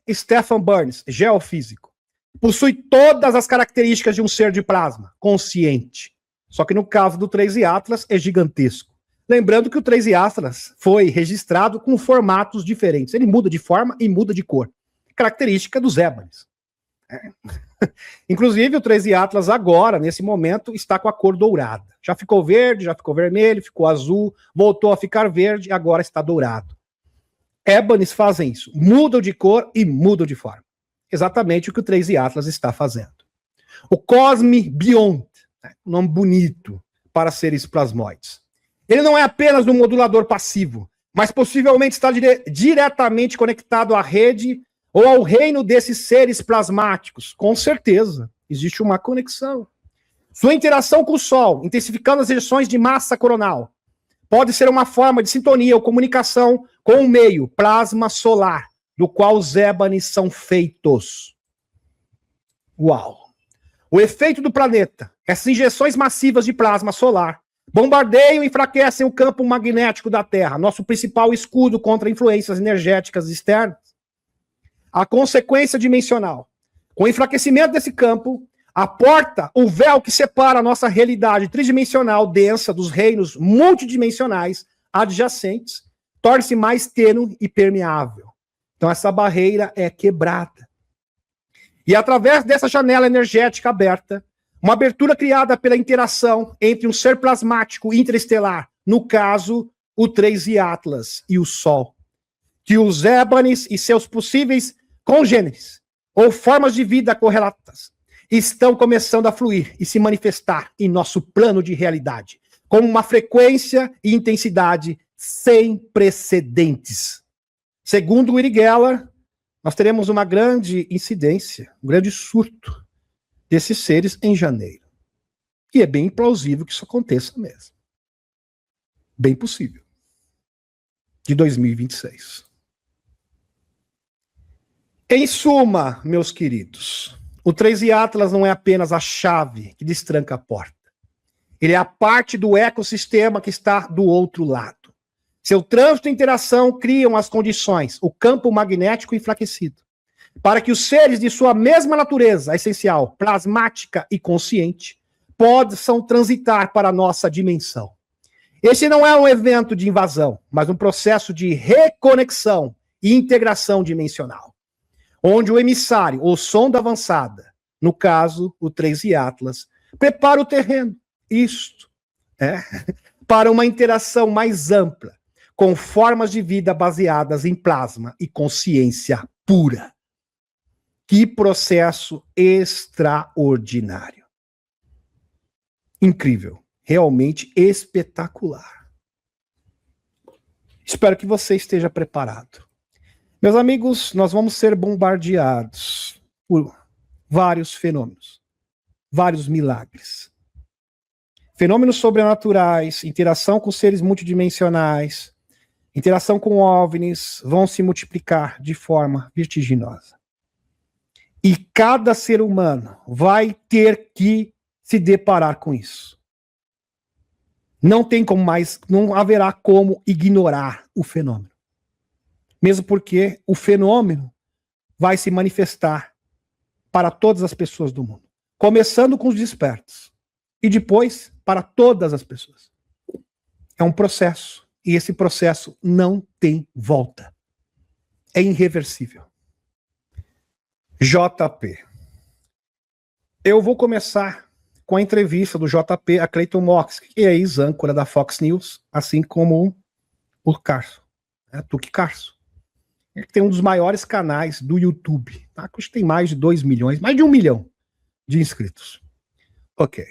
e Stephen Burns, geofísico, possui todas as características de um ser de plasma, consciente. Só que no caso do 3I Atlas é gigantesco. Lembrando que o 3I Atlas foi registrado com formatos diferentes. Ele muda de forma e muda de cor. Característica dos Ébanes. Inclusive o 3I Atlas agora, nesse momento, está com a cor dourada. Já ficou verde, já ficou vermelho, ficou azul, voltou a ficar verde e agora está dourado. Ébanes fazem isso. Mudam de cor e mudam de forma. Exatamente o que o 3I Atlas está fazendo. O Cosme Beyond, um nome bonito para seres plasmoides. Ele não é apenas um modulador passivo, mas possivelmente está diretamente conectado à rede ou ao reino desses seres plasmáticos. Com certeza, existe uma conexão. Sua interação com o Sol, intensificando as ejeções de massa coronal, pode ser uma forma de sintonia ou comunicação com o meio plasma solar, do qual os Ébanes são feitos. Uau! O efeito do planeta, essas injeções massivas de plasma solar, bombardeiam e enfraquecem o campo magnético da Terra, nosso principal escudo contra influências energéticas externas. A consequência dimensional. Com o enfraquecimento desse campo, a porta, o véu que separa a nossa realidade tridimensional densa dos reinos multidimensionais adjacentes, torna-se mais tênue e permeável. Então essa barreira é quebrada. E através dessa janela energética aberta, uma abertura criada pela interação entre um ser plasmático interestelar, no caso, o 3I Atlas e o Sol, que os Ébanes e seus possíveis congêneres, ou formas de vida correlatas, estão começando a fluir e se manifestar em nosso plano de realidade, com uma frequência e intensidade sem precedentes. Segundo Uri Geller, nós teremos uma grande incidência, um grande surto desses seres em janeiro. E é bem plausível que isso aconteça mesmo. Bem possível. De 2026. Em suma, meus queridos, o 3i Atlas não é apenas a chave que destranca a porta. Ele é a parte do ecossistema que está do outro lado. Seu trânsito e interação criam as condições, o campo magnético enfraquecido, para que os seres de sua mesma natureza essencial, plasmática e consciente, possam transitar para a nossa dimensão. Esse não é um evento de invasão, mas um processo de reconexão e integração dimensional, onde o emissário, ou sonda avançada, no caso, o 3i Atlas, prepara o terreno, para uma interação mais ampla, com formas de vida baseadas em plasma e consciência pura. Que processo extraordinário. Incrível. Realmente espetacular. Espero que você esteja preparado. Meus amigos, nós vamos ser bombardeados por vários fenômenos, vários milagres. Fenômenos sobrenaturais, interação com seres multidimensionais, interação com OVNIs vão se multiplicar de forma vertiginosa. E cada ser humano vai ter que se deparar com isso. Não tem como mais, não haverá como ignorar o fenômeno. Mesmo porque o fenômeno vai se manifestar para todas as pessoas do mundo. Começando com os despertos. E depois para todas as pessoas. É um processo. E esse processo não tem volta. É irreversível. JP. Eu vou começar com a entrevista do JP a Clayton Mox, que é ex-âncora da Fox News, assim como o Carso, Tuque Carso. Ele tem um dos maiores canais do YouTube, tá? Que tem mais de 2 milhões, mais de 1 milhão de inscritos. Ok.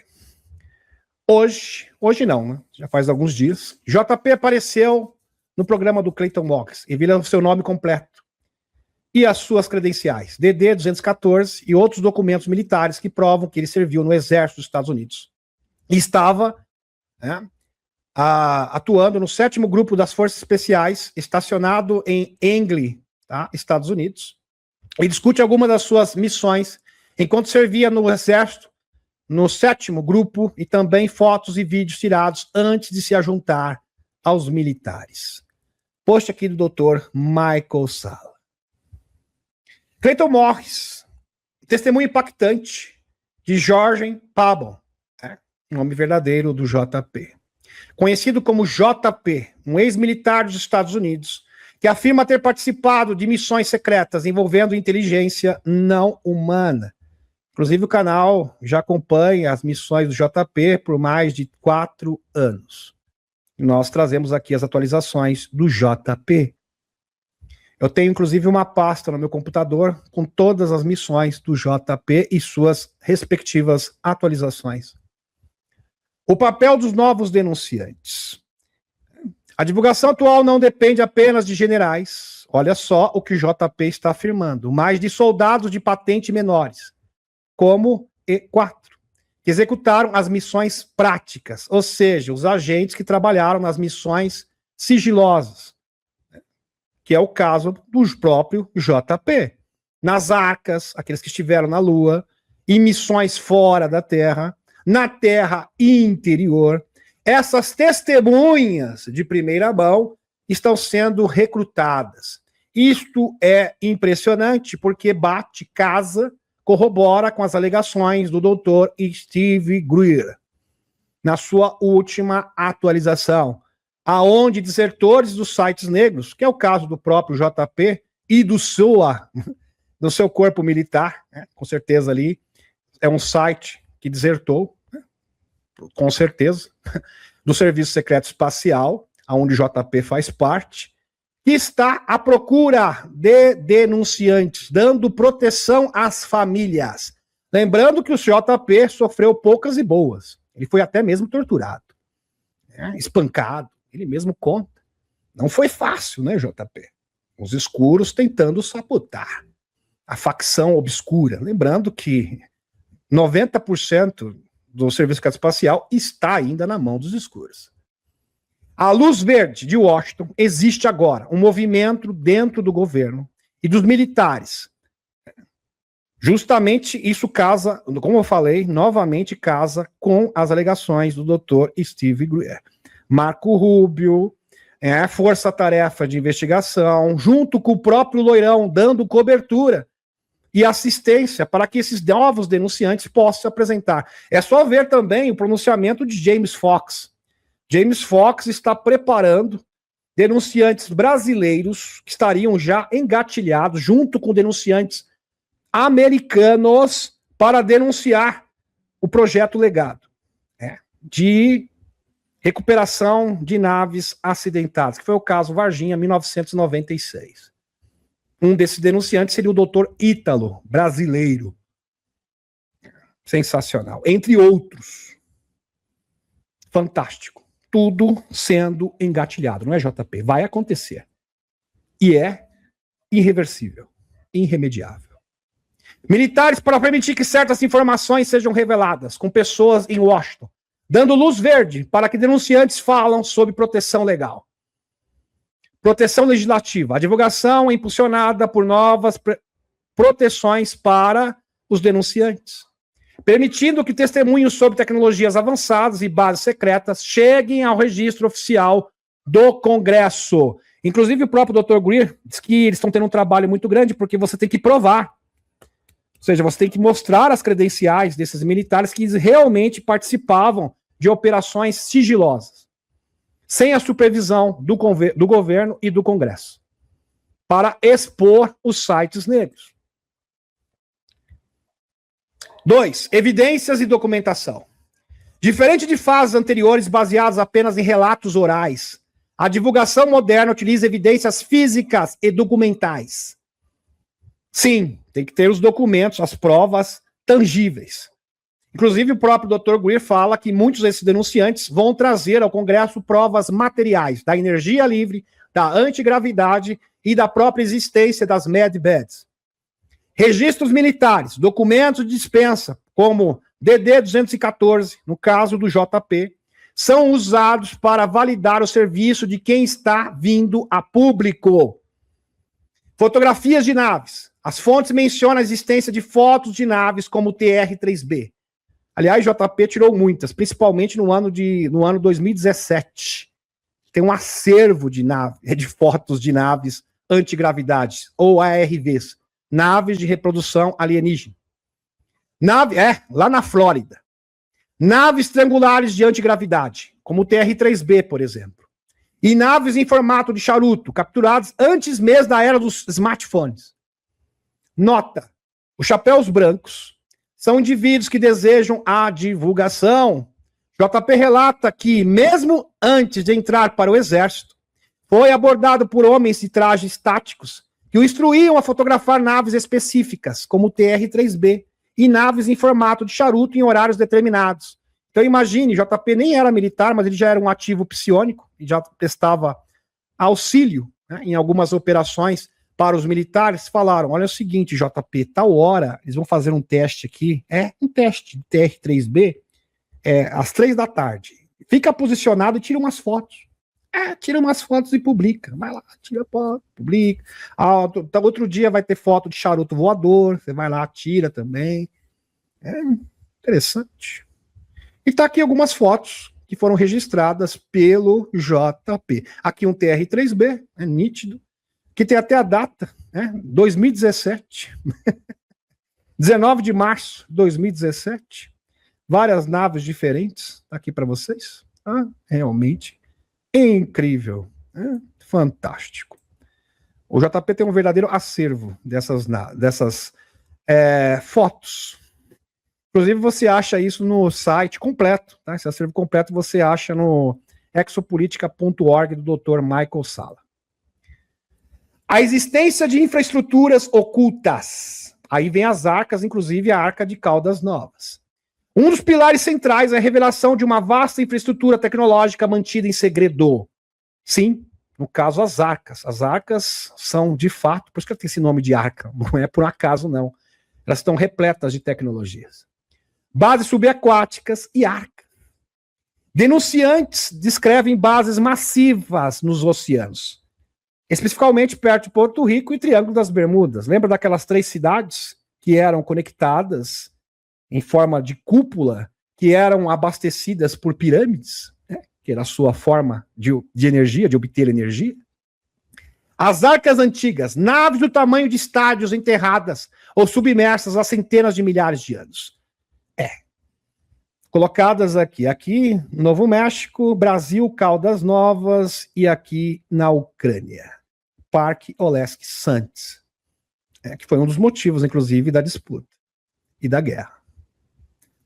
Hoje não, né? Já faz alguns dias. JP apareceu no programa do Clayton Mox, revelando o seu nome completo e as suas credenciais, DD 214 e outros documentos militares que provam que ele serviu no exército dos Estados Unidos. E estava atuando no 7º Grupo das Forças Especiais, estacionado em Langley, tá? Estados Unidos. Ele discute algumas das suas missões enquanto servia no exército, no 7º Grupo, e também fotos e vídeos tirados antes de se ajuntar aos militares. Post aqui do Dr. Michael Salla. Clayton Morris, testemunho impactante de George Pabon, nome verdadeiro do JP. Conhecido como JP, um ex-militar dos Estados Unidos, que afirma ter participado de missões secretas envolvendo inteligência não humana. Inclusive o canal já acompanha as missões do JP por mais de 4 anos. Nós trazemos aqui as atualizações do JP. Eu tenho, inclusive, uma pasta no meu computador com todas as missões do JP e suas respectivas atualizações. O papel dos novos denunciantes. A divulgação atual não depende apenas de generais. Olha só o que o JP está afirmando. Mas de soldados de patente menores, como E4, que executaram as missões práticas, ou seja, os agentes que trabalharam nas missões sigilosas, que é o caso do próprio JP. Nas arcas, aqueles que estiveram na Lua, em missões fora da Terra, na Terra interior, essas testemunhas de primeira mão estão sendo recrutadas. Isto é impressionante porque casa, corrobora com as alegações do Dr. Steve Greer na sua última atualização, aonde desertores dos sites negros, que é o caso do próprio JP e do seu corpo militar, com certeza ali, é um site que desertou, com certeza, do Serviço Secreto Espacial, onde o JP faz parte, que está à procura de denunciantes, dando proteção às famílias. Lembrando que o JP sofreu poucas e boas. Ele foi até mesmo torturado, espancado. Ele mesmo conta. Não foi fácil, né, JP? Os escuros tentando sabotar a facção obscura. Lembrando que 90% do Serviço Secreto Espacial está ainda na mão dos escuros. A Luz Verde de Washington existe agora um movimento dentro do governo e dos militares Justamente isso casa, como eu falei, novamente casa com as alegações do Dr. Steve Greer. Marco Rubio, força-tarefa de investigação, junto com o próprio Loirão, dando cobertura e assistência para que esses novos denunciantes possam se apresentar. É só ver também o pronunciamento de James Fox. James Fox está preparando denunciantes brasileiros que estariam já engatilhados, junto com denunciantes americanos, para denunciar o projeto Legado, de recuperação de naves acidentadas, que foi o caso Varginha, 1996. Um desses denunciantes seria o doutor Ítalo, brasileiro. Sensacional. Entre outros. Fantástico. Tudo sendo engatilhado, não é, JP? Vai acontecer. E é irreversível, irremediável. Militares para permitir que certas informações sejam reveladas, com pessoas em Washington, dando luz verde para que denunciantes falam sobre proteção legal. Proteção legislativa. A divulgação é impulsionada por novas proteções para os denunciantes, permitindo que testemunhos sobre tecnologias avançadas e bases secretas cheguem ao registro oficial do Congresso. Inclusive, o próprio Dr. Greer diz que eles estão tendo um trabalho muito grande, porque você tem que provar. Ou seja, você tem que mostrar as credenciais desses militares que realmente participavam de operações sigilosas, sem a supervisão do governo e do Congresso, para expor os sites negros. 2. Evidências e documentação. Diferente de fases anteriores baseadas apenas em relatos orais, a divulgação moderna utiliza evidências físicas e documentais. Sim, tem que ter os documentos, as provas tangíveis. Inclusive, o próprio Dr. Greer fala que muitos desses denunciantes vão trazer ao Congresso provas materiais da energia livre, da antigravidade e da própria existência das medbeds. Registros militares, documentos de dispensa, como DD 214, no caso do JP, são usados para validar o serviço de quem está vindo a público. Fotografias de naves. As fontes mencionam a existência de fotos de naves como o TR-3B. Aliás, JP tirou muitas, principalmente no ano 2017. Tem um acervo de fotos de naves antigravidades, ou ARVs, naves de reprodução alienígena. Lá na Flórida. Naves triangulares de antigravidade, como o TR-3B, por exemplo. E naves em formato de charuto, capturadas antes mesmo da era dos smartphones. Nota: os chapéus brancos são indivíduos que desejam a divulgação. JP relata que, mesmo antes de entrar para o exército, foi abordado por homens de trajes táticos que o instruíam a fotografar naves específicas, como o TR-3B, e naves em formato de charuto em horários determinados. Então imagine, JP nem era militar, mas ele já era um ativo psiônico, e já prestava auxílio, né, em algumas operações para os militares. Falaram: olha, é o seguinte, JP, tal hora, eles vão fazer um teste aqui, um teste de TR-3B, às 3 da tarde. Fica posicionado e tira umas fotos. Tira umas fotos e publica. Vai lá, tira foto, publica. Outro dia vai ter foto de charuto voador, você vai lá, tira também. É interessante. E tá aqui algumas fotos que foram registradas pelo JP. Aqui um TR-3B, nítido, que tem até a data, 2017. 19 de março de 2017. Várias naves diferentes, tá aqui para vocês. Realmente incrível, fantástico. O JP tem um verdadeiro acervo dessas fotos. Inclusive, você acha isso no site completo, tá? Esse acervo completo você acha no exopolitica.org do Dr. Michael Salla. A existência de infraestruturas ocultas. Aí vem as arcas, inclusive a Arca de Caldas Novas. Um dos pilares centrais é a revelação de uma vasta infraestrutura tecnológica mantida em segredo. Sim, no caso, as arcas. As arcas são, de fato, por isso que tem esse nome de arca, não é por acaso, não. Elas estão repletas de tecnologias. Bases subaquáticas e arca. Denunciantes descrevem bases massivas nos oceanos, especificamente perto de Porto Rico e Triângulo das Bermudas. Lembra daquelas 3 cidades que eram conectadas em forma de cúpula, que eram abastecidas por pirâmides, né, que era a sua forma de energia, de obter energia. As arcas antigas, naves do tamanho de estádios enterradas ou submersas há centenas de milhares de anos. Colocadas aqui, Novo México, Brasil, Caldas Novas e aqui na Ucrânia. Parque Olesk Santos, que foi um dos motivos, inclusive, da disputa e da guerra.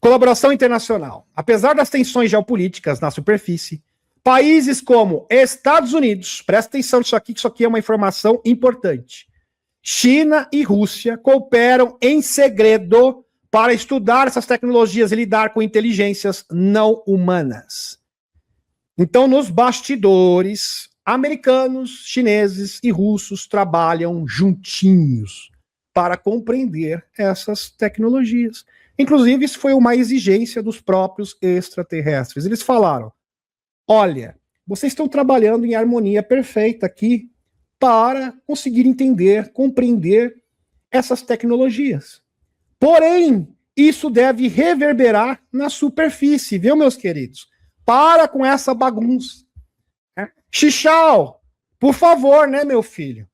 Colaboração internacional. Apesar das tensões geopolíticas na superfície, países como Estados Unidos, presta atenção nisso aqui, que isso aqui é uma informação importante. China e Rússia cooperam em segredo para estudar essas tecnologias e lidar com inteligências não humanas. Então, nos bastidores, americanos, chineses e russos trabalham juntinhos para compreender essas tecnologias. Inclusive, isso foi uma exigência dos próprios extraterrestres. Eles falaram, olha, vocês estão trabalhando em harmonia perfeita aqui para conseguir entender, compreender essas tecnologias. Porém, isso deve reverberar na superfície, viu, meus queridos? Para com essa bagunça. Xixau, por favor, né, meu filho?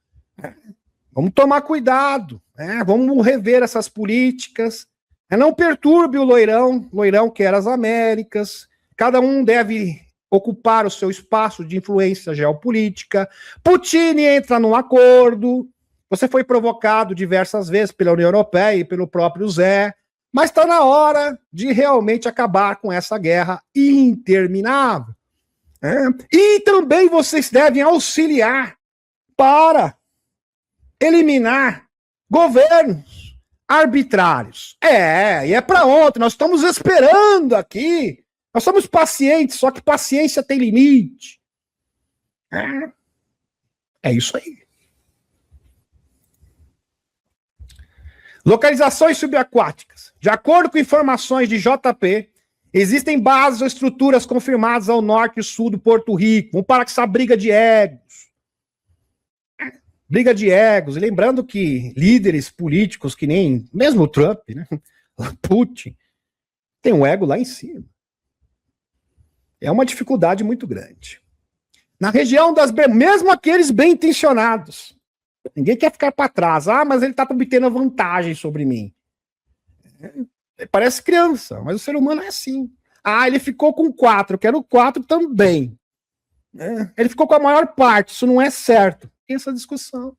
Vamos tomar cuidado, vamos rever essas políticas. Não perturbe o loirão quer as Américas. Cada um deve ocupar o seu espaço de influência geopolítica. Putin entra num acordo. Você foi provocado diversas vezes pela União Europeia e pelo próprio Zé, mas está na hora de realmente acabar com essa guerra interminável. E também vocês devem auxiliar para eliminar governos arbitrários. E é para ontem, nós estamos esperando aqui. Nós somos pacientes, só que paciência tem limite. É isso aí. Localizações subaquáticas. De acordo com informações de JP, existem bases ou estruturas confirmadas ao norte e sul do Porto Rico. Vamos parar com essa briga de egos. Briga de egos. E lembrando que líderes políticos, que nem mesmo o Trump, né? Putin, tem um ego lá em cima. É uma dificuldade muito grande. Na região das... Mesmo aqueles bem intencionados. Ninguém quer ficar para trás. Mas ele está obtendo vantagem sobre mim. Parece criança, mas o ser humano é assim. Ele ficou com 4, eu quero 4 também. Ele ficou com a maior parte, isso não é certo. Tem essa discussão.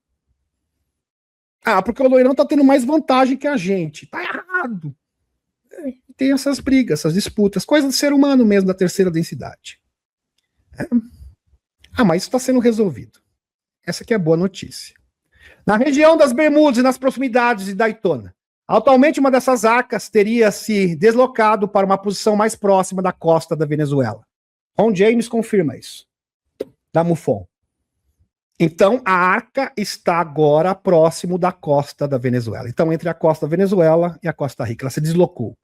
Porque o loirão está tendo mais vantagem que a gente. Tá errado. Tem essas brigas, essas disputas, coisa do ser humano mesmo, da terceira densidade. Mas isso está sendo resolvido. Essa aqui é a boa notícia. Na região das Bermudas e nas proximidades de Daytona, atualmente uma dessas arcas teria se deslocado para uma posição mais próxima da costa da Venezuela. Ron James confirma isso, da MUFON. Então, a arca está agora próximo da costa da Venezuela. Então, entre a costa da Venezuela e a Costa Rica, ela se deslocou.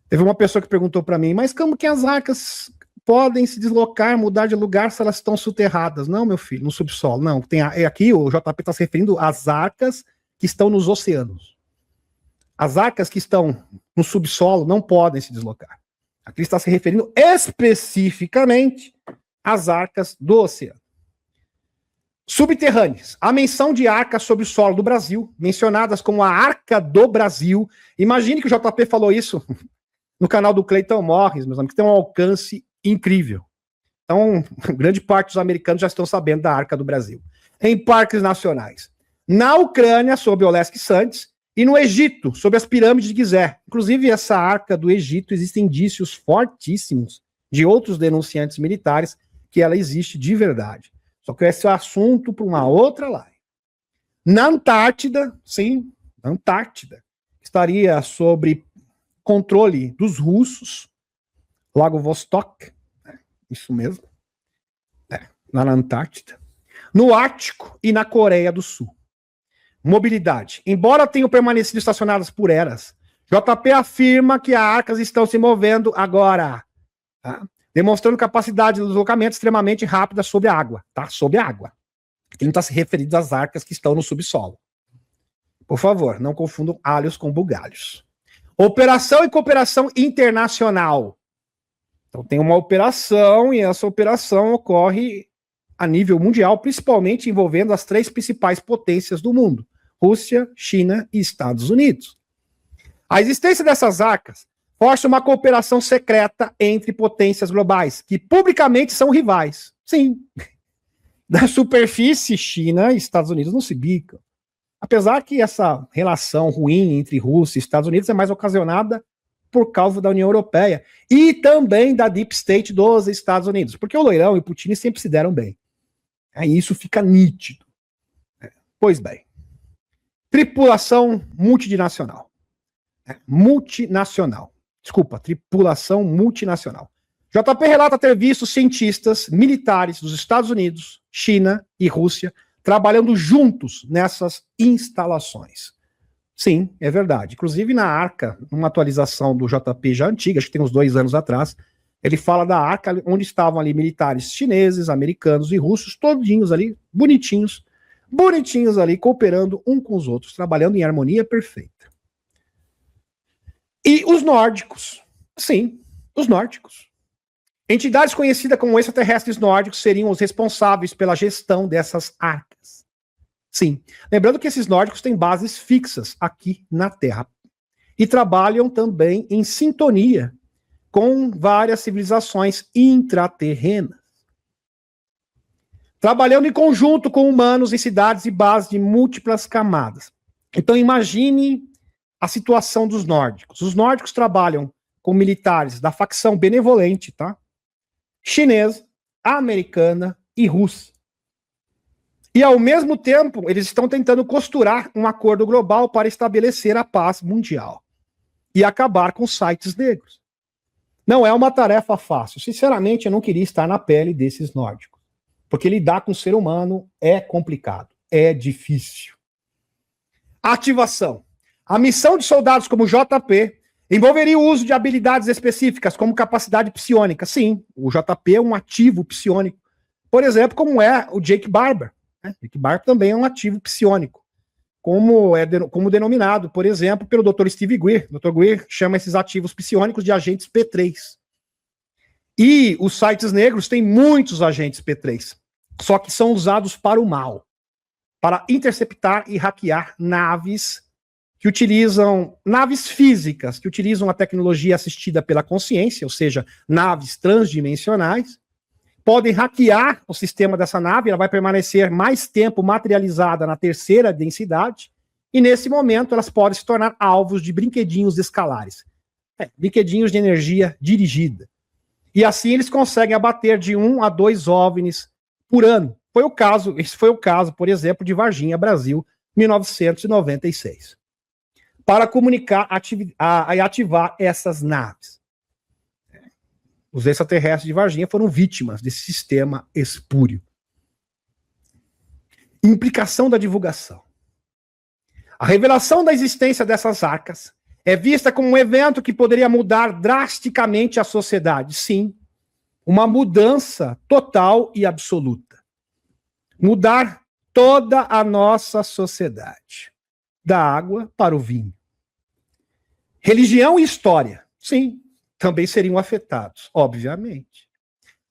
Teve uma pessoa que perguntou para mim, mas como que as arcas podem se deslocar, mudar de lugar se elas estão soterradas? Não, meu filho, no subsolo. Não, aqui o JP está se referindo às arcas que estão nos oceanos. As arcas que estão no subsolo não podem se deslocar. Aqui está se referindo especificamente às arcas do oceano. Subterrâneas. A menção de arcas sobre o solo do Brasil, mencionadas como a Arca do Brasil. Imagine que o JP falou isso no canal do Clayton Morris, meus amigos, que tem um alcance incrível. Então, grande parte dos americanos já estão sabendo da Arca do Brasil. Em parques nacionais. Na Ucrânia, sob Olesk Santos, e no Egito, sob as pirâmides de Gizé. Inclusive, essa Arca do Egito, existem indícios fortíssimos de outros denunciantes militares que ela existe de verdade. Só que esse é o assunto para uma outra live. Na Antártida, sim, na Antártida, estaria sob controle dos russos, Lago Vostok, isso mesmo, lá na Antártida, no Ártico e na Coreia do Sul. Mobilidade. Embora tenham permanecido estacionadas por eras, JP afirma que as arcas estão se movendo agora, demonstrando capacidade de deslocamento extremamente rápida sobre a água, tá? Sobre a água. Ele não está se referindo às arcas que estão no subsolo. Por favor, não confundam alhos com bugalhos. Operação e cooperação internacional. Então tem uma operação e essa operação ocorre a nível mundial, principalmente envolvendo as 3 principais potências do mundo: Rússia, China e Estados Unidos. A existência dessas arcas força uma cooperação secreta entre potências globais, que publicamente são rivais. Sim. Na superfície, China e Estados Unidos não se bicam. Apesar que essa relação ruim entre Rússia e Estados Unidos é mais ocasionada por causa da União Europeia e também da Deep State dos Estados Unidos, porque o Loirão e o Putin sempre se deram bem. Aí isso fica nítido. Pois bem, tripulação multinacional. Tripulação multinacional. JP relata ter visto cientistas militares dos Estados Unidos, China e Rússia trabalhando juntos nessas instalações. Sim, é verdade. Inclusive na Arca, numa atualização do JP já antiga, acho que tem uns 2 anos atrás, ele fala da Arca onde estavam ali militares chineses, americanos e russos, todinhos ali, bonitinhos ali, cooperando um com os outros, trabalhando em harmonia perfeita. E os nórdicos, sim, os nórdicos. Entidades conhecidas como extraterrestres nórdicos seriam os responsáveis pela gestão dessas arcas. Sim, lembrando que esses nórdicos têm bases fixas aqui na Terra e trabalham também em sintonia com várias civilizações intraterrenas. Trabalhando em conjunto com humanos em cidades e bases de múltiplas camadas. Então imagine a situação dos nórdicos. Os nórdicos trabalham com militares da facção benevolente, tá? Chinesa, americana e russa. E, ao mesmo tempo, eles estão tentando costurar um acordo global para estabelecer a paz mundial e acabar com os sites negros. Não é uma tarefa fácil. Sinceramente, eu não queria estar na pele desses nórdicos, porque lidar com o ser humano é complicado, é difícil. Ativação. A missão de soldados como JP envolveria o uso de habilidades específicas, como capacidade psiônica. Sim, o JP é um ativo psiônico. Por exemplo, como é o Jake Barber. Jake Barber também é um ativo psiônico. Como denominado, por exemplo, pelo Dr. Steve Greer. O Dr. Greer chama esses ativos psiônicos de agentes P3. E os sites negros têm muitos agentes P3. Só que são usados para o mal. Para interceptar e hackear naves físicas, que utilizam a tecnologia assistida pela consciência, ou seja, naves transdimensionais, podem hackear o sistema dessa nave, ela vai permanecer mais tempo materializada na 3ª densidade, e nesse momento elas podem se tornar alvos de brinquedinhos escalares. Brinquedinhos de energia dirigida. E assim eles conseguem abater de 1 a 2 OVNIs por ano. Esse foi o caso, por exemplo, de Varginha, Brasil, 1996. Para comunicar e ativar essas naves. Os extraterrestres de Varginha foram vítimas desse sistema espúrio. Implicação da divulgação. A revelação da existência dessas arcas é vista como um evento que poderia mudar drasticamente a sociedade. Sim, uma mudança total e absoluta. Mudar toda a nossa sociedade. Da água para o vinho. Religião e história, sim, também seriam afetados, obviamente.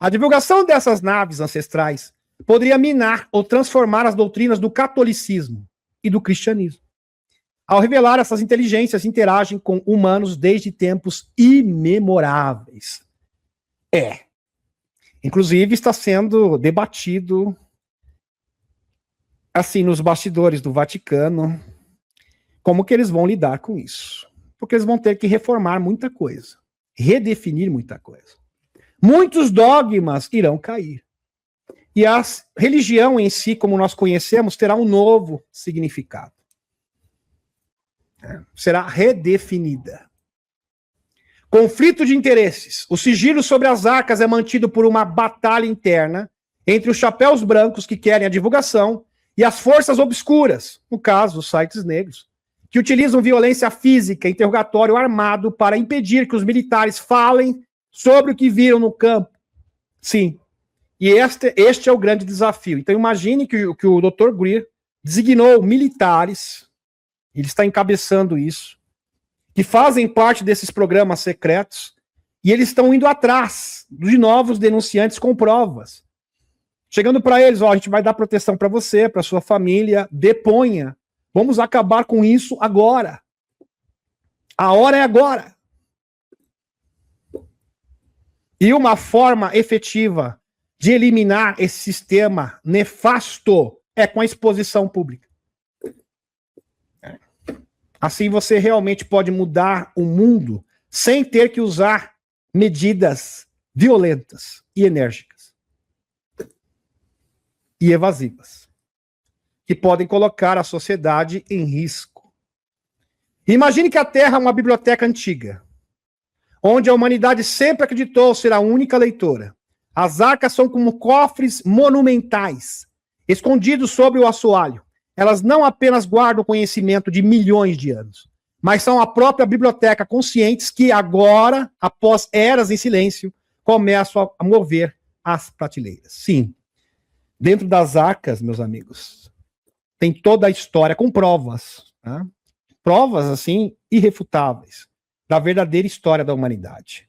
A divulgação dessas naves ancestrais poderia minar ou transformar as doutrinas do catolicismo e do cristianismo. Ao revelar essas inteligências, interagem com humanos desde tempos imemoráveis. Inclusive, está sendo debatido, assim, nos bastidores do Vaticano, como que eles vão lidar com isso. Porque eles vão ter que reformar muita coisa, redefinir muita coisa. Muitos dogmas irão cair. E a religião em si, como nós conhecemos, terá um novo significado. Será redefinida. Conflito de interesses. O sigilo sobre as arcas é mantido por uma batalha interna entre os chapéus brancos que querem a divulgação e as forças obscuras, no caso, os sites negros, que utilizam violência física, interrogatório armado para impedir que os militares falem sobre o que viram no campo. Sim. E este é o grande desafio. Então imagine que o Dr. Greer designou militares ele está encabeçando isso, que fazem parte desses programas secretos, e eles estão indo atrás de novos denunciantes com provas. Chegando para eles, ó, a gente vai dar proteção para você, para sua família, deponha. Vamos acabar com isso agora. A hora é agora. E uma forma efetiva de eliminar esse sistema nefasto é com a exposição pública. Assim você realmente pode mudar o mundo sem ter que usar medidas violentas e enérgicas e evasivas, que podem colocar a sociedade em risco. Imagine que a Terra é uma biblioteca antiga, onde a humanidade sempre acreditou ser a única leitora. As arcas são como cofres monumentais, escondidos sob o assoalho. Elas não apenas guardam conhecimento de milhões de anos, mas são a própria biblioteca conscientes que agora, após eras em silêncio, começam a mover as prateleiras. Sim, dentro das arcas, meus amigos, tem toda a história com provas, tá? Provas, assim, irrefutáveis da verdadeira história da humanidade,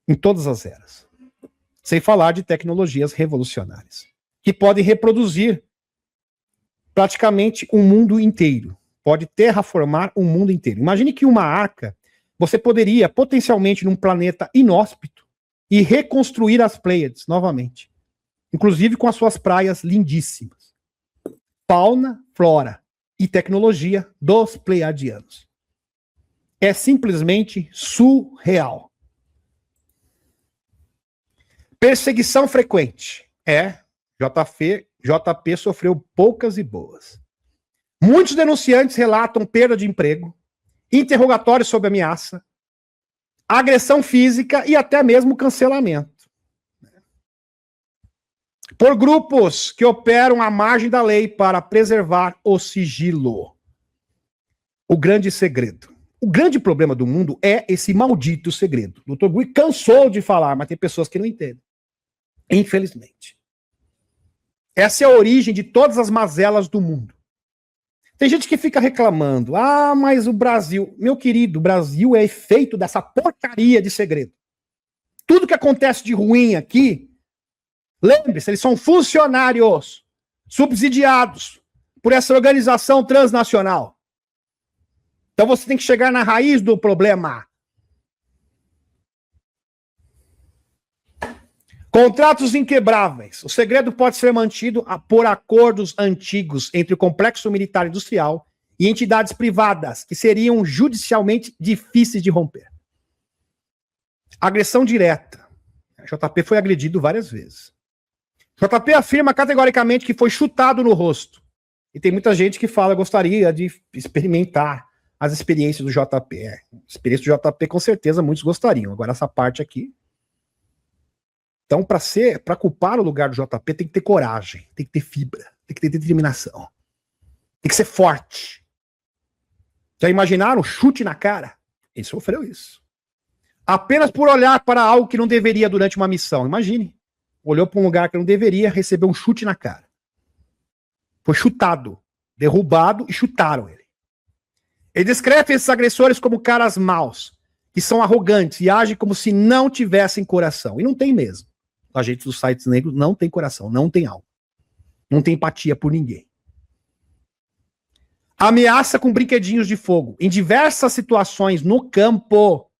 em todas as eras. Sem falar de tecnologias revolucionárias, que podem reproduzir praticamente um mundo inteiro. Pode terraformar um mundo inteiro. Imagine que uma arca, você poderia, potencialmente, num planeta inóspito, e reconstruir as Pleiades novamente. Inclusive com as suas praias lindíssimas. Fauna, flora e tecnologia dos pleiadianos. É simplesmente surreal. Perseguição frequente. JP sofreu poucas e boas. Muitos denunciantes relatam perda de emprego, interrogatórios sob ameaça, agressão física e até mesmo cancelamento. Por grupos que operam à margem da lei para preservar o sigilo. O grande segredo. O grande problema do mundo é esse maldito segredo. O Dr. Gui cansou de falar, mas tem pessoas que não entendem. Infelizmente. Essa é a origem de todas as mazelas do mundo. Tem gente que fica reclamando. Ah, mas o Brasil... Meu querido, o Brasil é efeito dessa porcaria de segredo. Tudo que acontece de ruim aqui, lembre-se, eles são funcionários subsidiados por essa organização transnacional. Então você tem que chegar na raiz do problema. Contratos inquebráveis. O segredo pode ser mantido por acordos antigos entre o complexo militar industrial e entidades privadas, que seriam judicialmente difíceis de romper. Agressão direta. JP foi agredido várias vezes. JP afirma categoricamente que foi chutado no rosto. E tem muita gente que fala, gostaria de experimentar as experiências do JP. Experiência do JP, com certeza, muitos gostariam. Agora, essa parte aqui... Então, para culpar o lugar do JP, tem que ter coragem, tem que ter fibra, tem que ter determinação. Tem que ser forte. Já imaginaram chute na cara? Ele sofreu isso. Apenas por olhar para algo que não deveria durante uma missão. Imagine. Olhou para um lugar que não deveria, recebeu um chute na cara. Foi chutado, derrubado e chutaram ele. Ele descreve esses agressores como caras maus, que são arrogantes e agem como se não tivessem coração. E não tem mesmo. Os agentes dos sites negros não tem coração, não tem alma. Não tem empatia por ninguém. Ameaça com brinquedinhos de fogo. Em diversas situações no campo,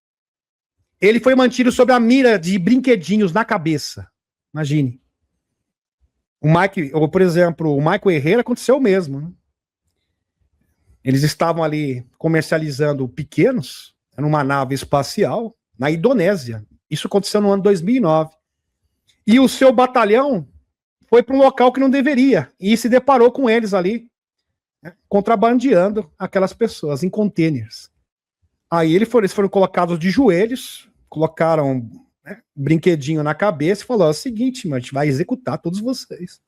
ele foi mantido sob a mira de brinquedinhos na cabeça. Imagine. Por exemplo, o Michael Herrera aconteceu o mesmo. Né? Eles estavam ali comercializando pequenos, numa nave espacial, na Indonésia. Isso aconteceu no ano 2009. E o seu batalhão foi para um local que não deveria. E se deparou com eles ali, né, contrabandeando aquelas pessoas em containers. Aí eles foram colocados de joelhos, colocaram, né, um brinquedinho na cabeça e falou: é o seguinte, a gente vai executar todos vocês.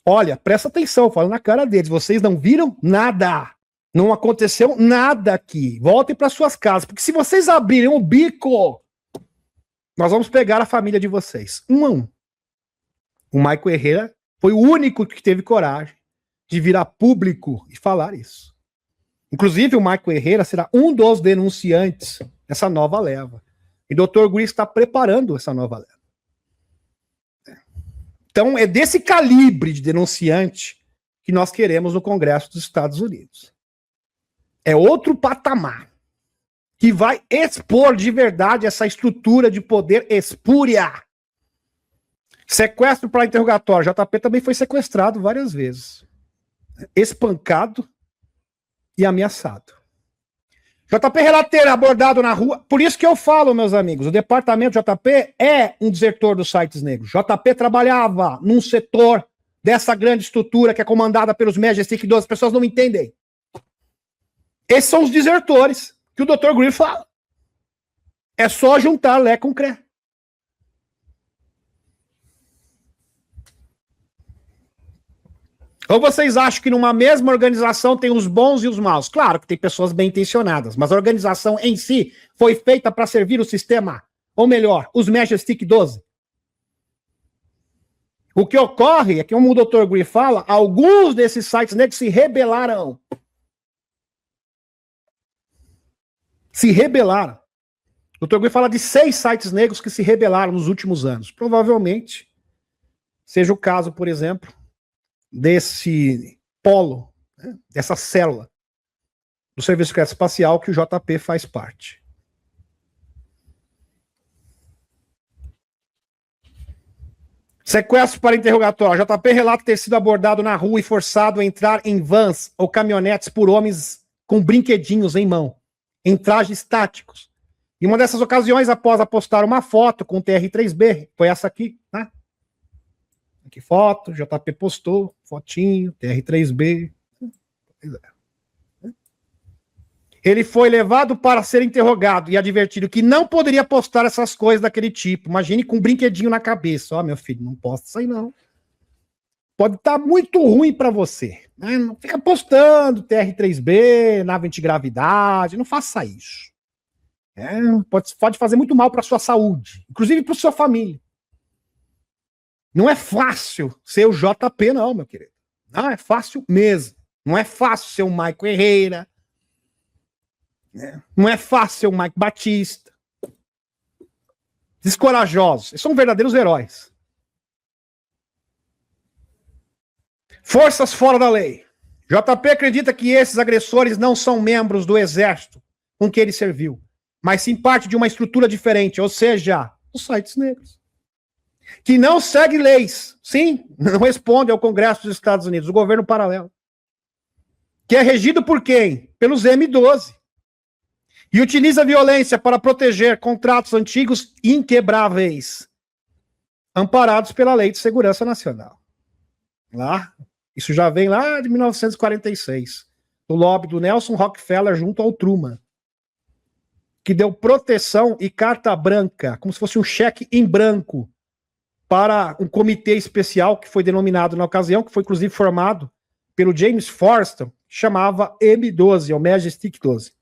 Olha, presta atenção, fala na cara deles, vocês não viram nada. Não aconteceu nada aqui. Voltem para suas casas, porque se vocês abrirem o bico, nós vamos pegar a família de vocês, um a um. O Michael Herrera foi o único que teve coragem de virar público e falar isso. Inclusive, o Michael Herrera será um dos denunciantes dessa nova leva. E o Dr. Guri está preparando essa nova leva. Então, é desse calibre de denunciante que nós queremos no Congresso dos Estados Unidos. É outro patamar que vai expor de verdade essa estrutura de poder espúria. Sequestro para interrogatório. JP também foi sequestrado várias vezes. Espancado e ameaçado. JP relateiro abordado na rua. Por isso que eu falo, meus amigos, o departamento JP é um desertor dos sites negros. JP trabalhava num setor dessa grande estrutura que é comandada pelos Majestic 12. As pessoas não me entendem. Esses são os desertores que o Dr. Greer fala. É só juntar Lé com Cré. Ou vocês acham que numa mesma organização tem os bons e os maus? Claro que tem pessoas bem intencionadas, mas a organização em si foi feita para servir o sistema. Ou melhor, os Majestic 12. O que ocorre é que, como o Dr. Greer fala, alguns desses sites negros se rebelaram. Se rebelaram. O Dr. Greer fala de 6 sites negros que se rebelaram nos últimos anos. Provavelmente seja o caso, por exemplo, desse polo, né, dessa célula do Serviço Secreto Espacial que o JP faz parte. Sequestro para interrogatório. JP relata ter sido abordado na rua e forçado a entrar em vans ou caminhonetes por homens com brinquedinhos em mão, em trajes táticos. Em uma dessas ocasiões, após apostar uma foto com o TR-3B, foi essa aqui, né? Aqui foto, JP postou, fotinho, TR-3B. Ele foi levado para ser interrogado e advertido que não poderia postar essas coisas daquele tipo. Imagine com um brinquedinho na cabeça. Ó, meu filho, não posta isso aí não. Pode estar muito ruim para você. Né? Não fica postando TR-3B, nave antigravidade, não faça isso. Pode fazer muito mal para sua saúde, inclusive para sua família. Não é fácil ser o JP, não, meu querido. Não é fácil mesmo. Não é fácil ser o Michael Herrera. Não é fácil ser o Mike Batista. Descorajosos. Eles são verdadeiros heróis. Forças fora da lei. JP acredita que esses agressores não são membros do exército com que ele serviu, mas sim parte de uma estrutura diferente, ou seja, os sites negros. Que não segue leis, sim, não responde ao Congresso dos Estados Unidos, o governo paralelo. Que é regido por quem? Pelos M12. E utiliza a violência para proteger contratos antigos inquebráveis, amparados pela Lei de Segurança Nacional. Isso já vem lá de 1946, do lobby do Nelson Rockefeller junto ao Truman, que deu proteção e carta branca, como se fosse um cheque em branco, para um comitê especial que foi denominado na ocasião, que foi inclusive formado pelo James Forrestal, chamava M12, ou Majestic 12.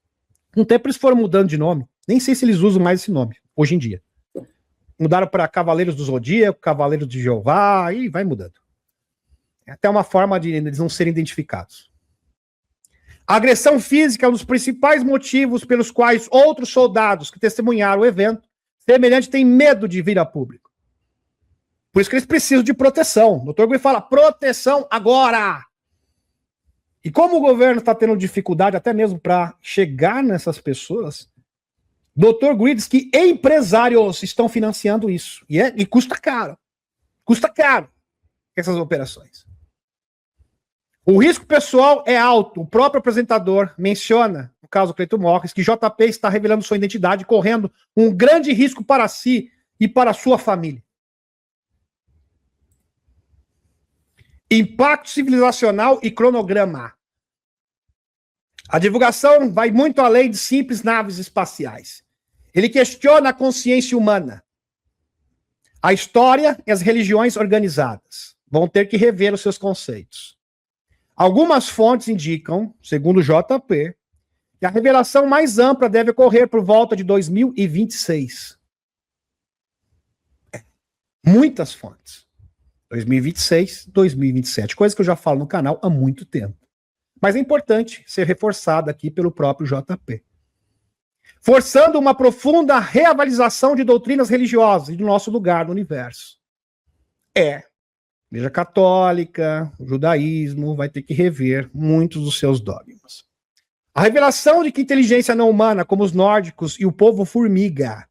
Com o tempo eles foram mudando de nome, nem sei se eles usam mais esse nome, hoje em dia. Mudaram para Cavaleiros do Zodíaco, Cavaleiros de Jeová, e vai mudando. É até uma forma de eles não serem identificados. A agressão física é um dos principais motivos pelos quais outros soldados que testemunharam o evento semelhante têm medo de vir a público. Por isso que eles precisam de proteção. O Dr. Gui fala, proteção agora! E como o governo está tendo dificuldade até mesmo para chegar nessas pessoas, Dr. Gui diz que empresários estão financiando isso. E custa caro. Custa caro essas operações. O risco pessoal é alto. O próprio apresentador menciona, no caso do Cleiton Morris, que JP está revelando sua identidade, correndo um grande risco para si e para sua família. Impacto civilizacional e cronograma. A divulgação vai muito além de simples naves espaciais. Ele questiona a consciência humana. A história e as religiões organizadas vão ter que rever os seus conceitos. Algumas fontes indicam, segundo o JP, que a revelação mais ampla deve ocorrer por volta de 2026. Muitas fontes. 2026, 2027. Coisa que eu já falo no canal há muito tempo. Mas é importante ser reforçada aqui pelo próprio JP. Forçando uma profunda reavaliação de doutrinas religiosas e do nosso lugar no universo. Igreja Católica, o judaísmo vai ter que rever muitos dos seus dogmas. A revelação de que inteligência não humana, como os nórdicos e o povo formiga,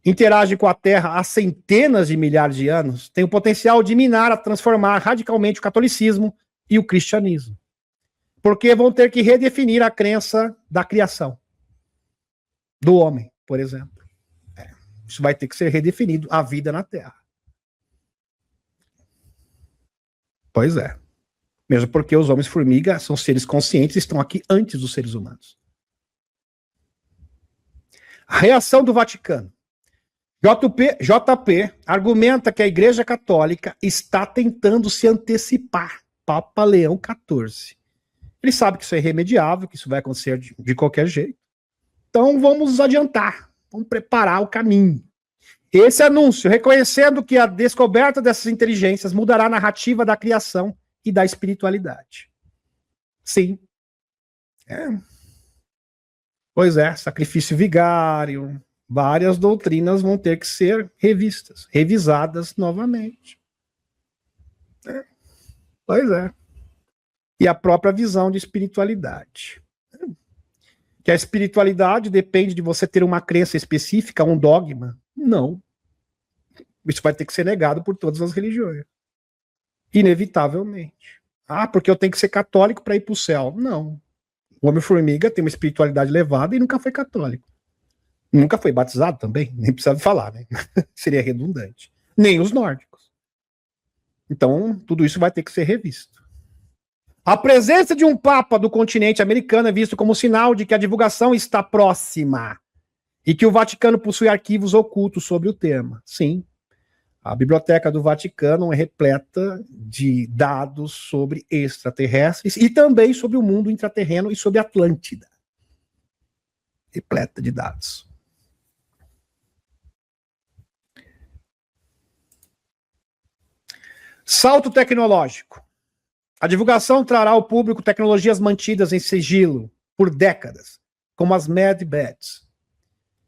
interage com a Terra há centenas de milhares de anos, tem o potencial de minar, transformar radicalmente o catolicismo e o cristianismo. Porque vão ter que redefinir a crença da criação do homem, por exemplo. Isso vai ter que ser redefinido, a vida na Terra. Pois é. Mesmo porque os homens-formiga são seres conscientes e estão aqui antes dos seres humanos. A reação do Vaticano. JP argumenta que a Igreja Católica está tentando se antecipar. Papa Leão XIV. Ele sabe que isso é irremediável, que isso vai acontecer de qualquer jeito. Então vamos nos adiantar, vamos preparar o caminho. Esse anúncio, reconhecendo que a descoberta dessas inteligências mudará a narrativa da criação e da espiritualidade. Sim. Pois é, sacrifício vigário, várias doutrinas vão ter que ser revistas, revisadas novamente. Pois é. E a própria visão de espiritualidade. Que a espiritualidade depende de você ter uma crença específica, um dogma. Não. Isso vai ter que ser negado por todas as religiões. Inevitavelmente. Porque eu tenho que ser católico para ir para o céu. Não. O Homem-Formiga tem uma espiritualidade elevada e nunca foi católico. Nunca foi batizado também. Nem precisa falar, né? Seria redundante. Nem os nórdicos. Então, tudo isso vai ter que ser revisto. A presença de um papa do continente americano é visto como sinal de que a divulgação está próxima e que o Vaticano possui arquivos ocultos sobre o tema. Sim, a biblioteca do Vaticano é repleta de dados sobre extraterrestres e também sobre o mundo intraterreno e sobre a Atlântida. Repleta de dados. Salto tecnológico. A divulgação trará ao público tecnologias mantidas em sigilo por décadas, como as Mad Beds,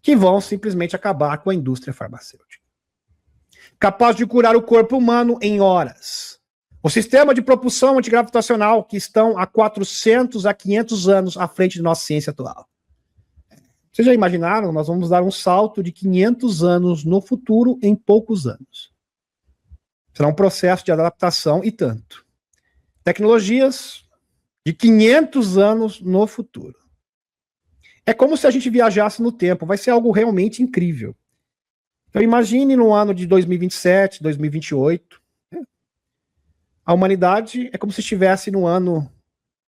que vão simplesmente acabar com a indústria farmacêutica. Capaz de curar o corpo humano em horas. O sistema de propulsão antigravitacional que estão há 400 a 500 anos à frente de nossa ciência atual. Vocês já imaginaram? Nós vamos dar um salto de 500 anos no futuro em poucos anos. Será um processo de adaptação e tanto. Tecnologias de 500 anos no futuro. É como se a gente viajasse no tempo, vai ser algo realmente incrível. Então imagine no ano de 2027, 2028, a humanidade é como se estivesse no ano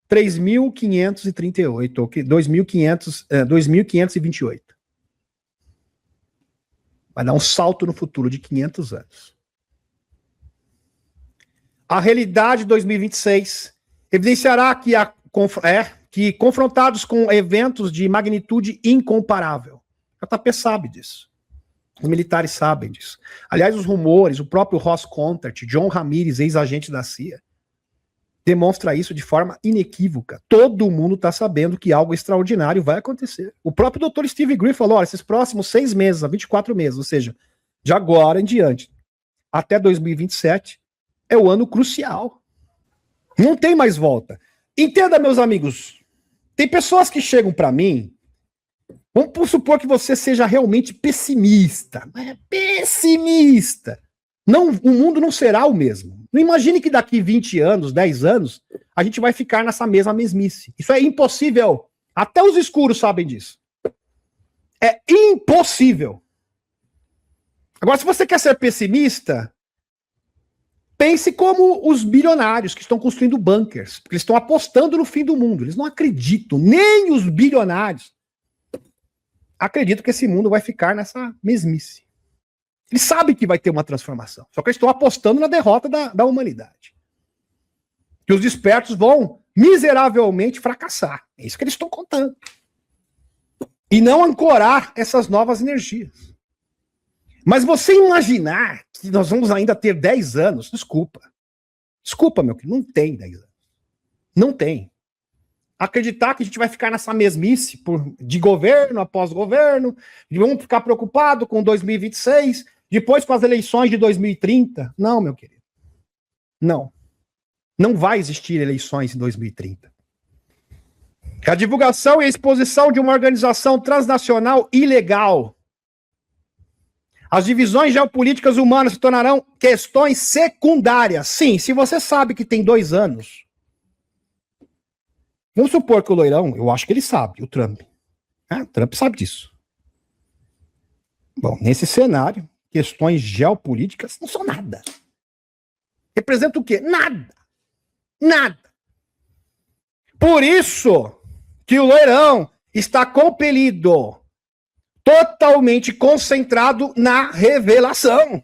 3538, ou 2528. Vai dar um salto no futuro de 500 anos. A realidade de 2026 evidenciará que confrontados com eventos de magnitude incomparável. A JP sabe disso. Os militares sabem disso. Aliás, os rumores, o próprio Ross Contert, John Ramirez, ex-agente da CIA, demonstra isso de forma inequívoca. Todo mundo está sabendo que algo extraordinário vai acontecer. O próprio Dr. Steve Greer falou, olha, esses próximos 6 meses, a 24 meses, ou seja, de agora em diante, até 2027, é o ano crucial. Não tem mais volta. Entenda, meus amigos, tem pessoas que chegam para mim, vamos supor que você seja realmente pessimista. Pessimista. Não, o mundo não será o mesmo. Não imagine que daqui 20 anos, 10 anos, a gente vai ficar nessa mesma mesmice. Isso é impossível. Até os escuros sabem disso. É impossível. Agora, se você quer ser pessimista, pense como os bilionários que estão construindo bunkers, porque eles estão apostando no fim do mundo. Eles não acreditam, nem os bilionários acreditam que esse mundo vai ficar nessa mesmice. Eles sabem que vai ter uma transformação, só que eles estão apostando na derrota da humanidade. Que os despertos vão miseravelmente fracassar. É isso que eles estão contando. E não ancorar essas novas energias. Mas você imaginar que nós vamos ainda ter 10 anos, desculpa. Desculpa, meu querido, não tem 10 anos. Não tem. Acreditar que a gente vai ficar nessa mesmice de governo após governo, vamos ficar preocupado com 2026, depois com as eleições de 2030. Não, meu querido. Não. Não vai existir eleições em 2030. A divulgação e a exposição de uma organização transnacional ilegal. As divisões geopolíticas humanas se tornarão questões secundárias. Sim, se você sabe que tem 2 anos, vamos supor que o loirão, eu acho que ele sabe, o Trump. O Trump sabe disso. Bom, nesse cenário, questões geopolíticas não são nada. Representa o quê? Nada. Nada. Por isso que o loirão está compelido, totalmente concentrado na revelação.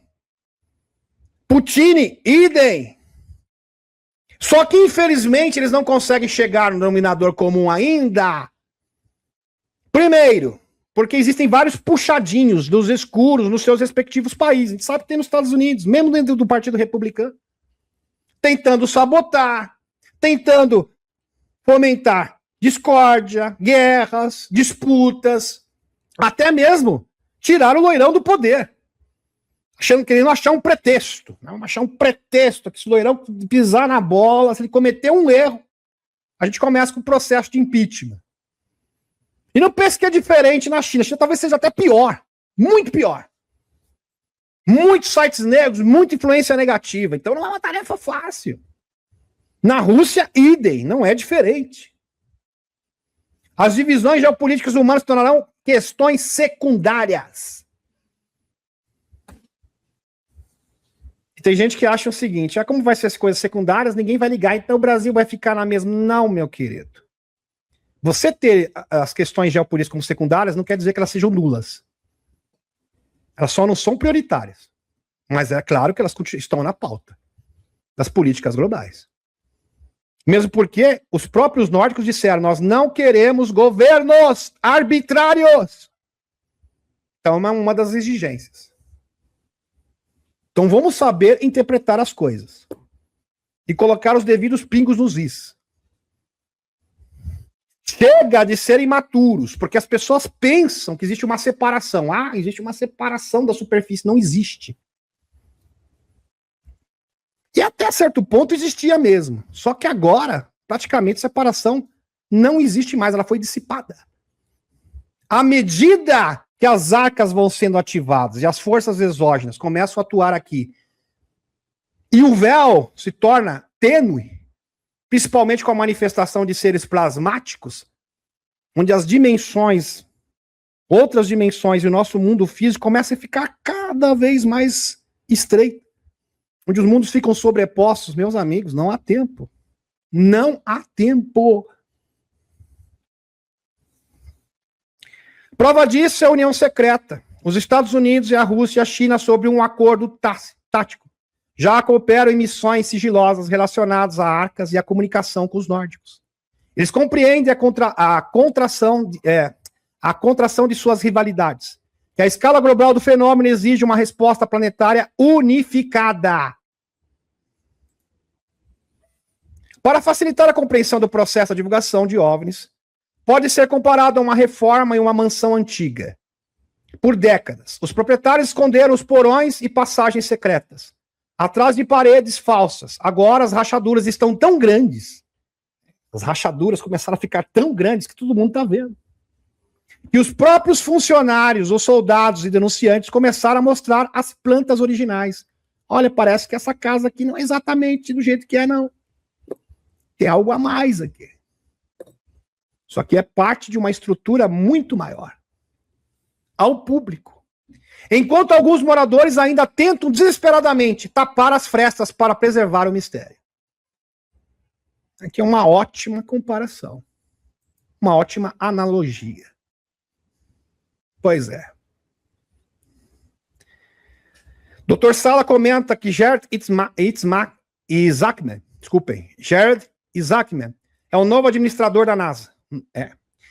Putin, idem. Só que, infelizmente, eles não conseguem chegar no denominador comum ainda. Primeiro, porque existem vários puxadinhos dos escuros nos seus respectivos países. A gente sabe que tem nos Estados Unidos, mesmo dentro do Partido Republicano, tentando sabotar, tentando fomentar discórdia, guerras, disputas, até mesmo tirar o loirão do poder. Querendo achar um pretexto. Vamos achar um pretexto que se o loirão pisar na bola, se ele cometer um erro, a gente começa com o processo de impeachment. E não pense que é diferente na China. A China talvez seja até pior. Muito pior. Muitos sites negros, muita influência negativa. Então não é uma tarefa fácil. Na Rússia, idem. Não é diferente. As divisões geopolíticas humanas se tornarão questões secundárias. E tem gente que acha o seguinte, como vai ser as coisas secundárias, ninguém vai ligar, então o Brasil vai ficar na mesma. Não, meu querido. Você ter as questões geopolíticas como secundárias não quer dizer que elas sejam nulas. Elas só não são prioritárias. Mas é claro que elas estão na pauta das políticas globais. Mesmo porque os próprios nórdicos disseram, nós não queremos governos arbitrários. Então é uma das exigências. Então vamos saber interpretar as coisas. E colocar os devidos pingos nos is. Chega de serem imaturos, porque as pessoas pensam que existe uma separação. Existe uma separação da superfície. Não existe. E até certo ponto existia mesmo. Só que agora, praticamente, separação não existe mais. Ela foi dissipada. À medida que as arcas vão sendo ativadas e as forças exógenas começam a atuar aqui, e o véu se torna tênue, principalmente com a manifestação de seres plasmáticos, onde as dimensões, outras dimensões e o nosso mundo físico começa a ficar cada vez mais estreito. Onde os mundos ficam sobrepostos, meus amigos, não há tempo. Não há tempo. Prova disso é a União Secreta. Os Estados Unidos e a Rússia e a China sobre um acordo tático. Já cooperam em missões sigilosas relacionadas a arcas e a comunicação com os nórdicos. Eles compreendem a contração de suas rivalidades. Que a escala global do fenômeno exige uma resposta planetária unificada. Para facilitar a compreensão do processo da divulgação de OVNIs, pode ser comparado a uma reforma em uma mansão antiga. Por décadas, os proprietários esconderam os porões e passagens secretas, atrás de paredes falsas. Agora as rachaduras estão tão grandes, as rachaduras começaram a ficar tão grandes que todo mundo está vendo. E os próprios funcionários, os soldados e denunciantes começaram a mostrar as plantas originais. Olha, parece que essa casa aqui não é exatamente do jeito que é, não. Tem algo a mais aqui. Isso aqui é parte de uma estrutura muito maior. Ao público. Enquanto alguns moradores ainda tentam desesperadamente tapar as frestas para preservar o mistério. Aqui é uma ótima comparação. Uma ótima analogia. Pois é. Dr. Sala comenta que Jared Isaacman, Jared Isaacman é o novo administrador da NASA.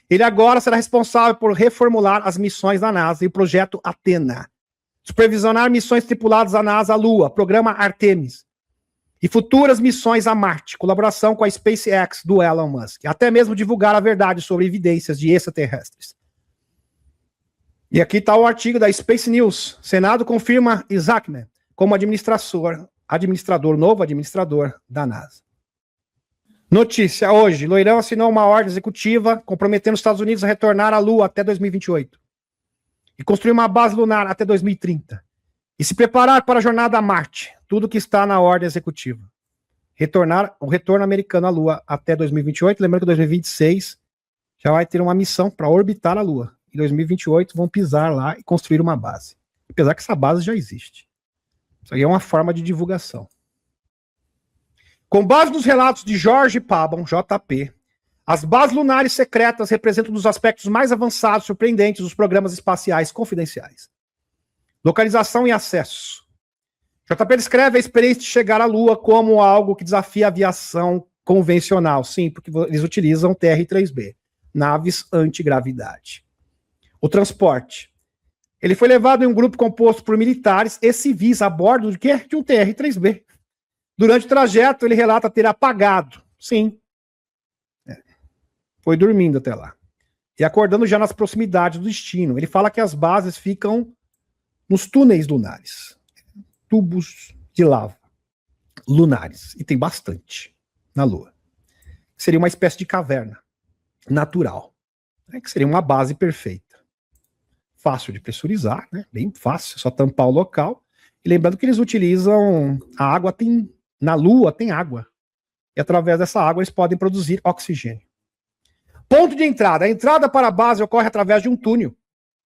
Ele agora será responsável por reformular as missões da NASA e o projeto Athena. supervisionar missões tripuladas à NASA à Lua, programa Artemis, e futuras missões a Marte, colaboração com a SpaceX do Elon Musk, até mesmo divulgar a verdade sobre evidências de extraterrestres. E aqui está o artigo da Space News. Senado confirma Isaacman como novo administrador da NASA. Notícia hoje: Loirão assinou uma ordem executiva comprometendo os Estados Unidos a retornar à Lua até 2028 e construir uma base lunar até 2030 e se preparar para a jornada a Marte. Tudo que está na ordem executiva. O retorno americano à Lua até 2028. Lembrando que em 2026 já vai ter uma missão para orbitar a Lua. Em 2028 vão pisar lá e construir uma base. Apesar que essa base já existe. Isso aí é uma forma de divulgação. Com base nos relatos de George Pabon, JP, as bases lunares secretas representam um dos aspectos mais avançados e surpreendentes dos programas espaciais confidenciais. Localização e acesso. JP descreve a experiência de chegar à Lua como algo que desafia a aviação convencional. Sim, porque eles utilizam TR-3B, naves antigravidade. O transporte. Ele foi levado em um grupo composto por militares e civis a bordo de quê? De um TR-3B. Durante o trajeto, ele relata ter apagado. Sim. Foi dormindo até lá. E acordando já nas proximidades do destino. Ele fala que as bases ficam nos túneis lunares. Tubos de lava lunares. E tem bastante na Lua. Seria uma espécie de caverna natural. Que seria uma base perfeita. Fácil de pressurizar, né? Bem fácil, só tampar o local. E lembrando que eles utilizam a água, na Lua tem água. E através dessa água eles podem produzir oxigênio. Ponto de entrada. A entrada para a base ocorre através de um túnel,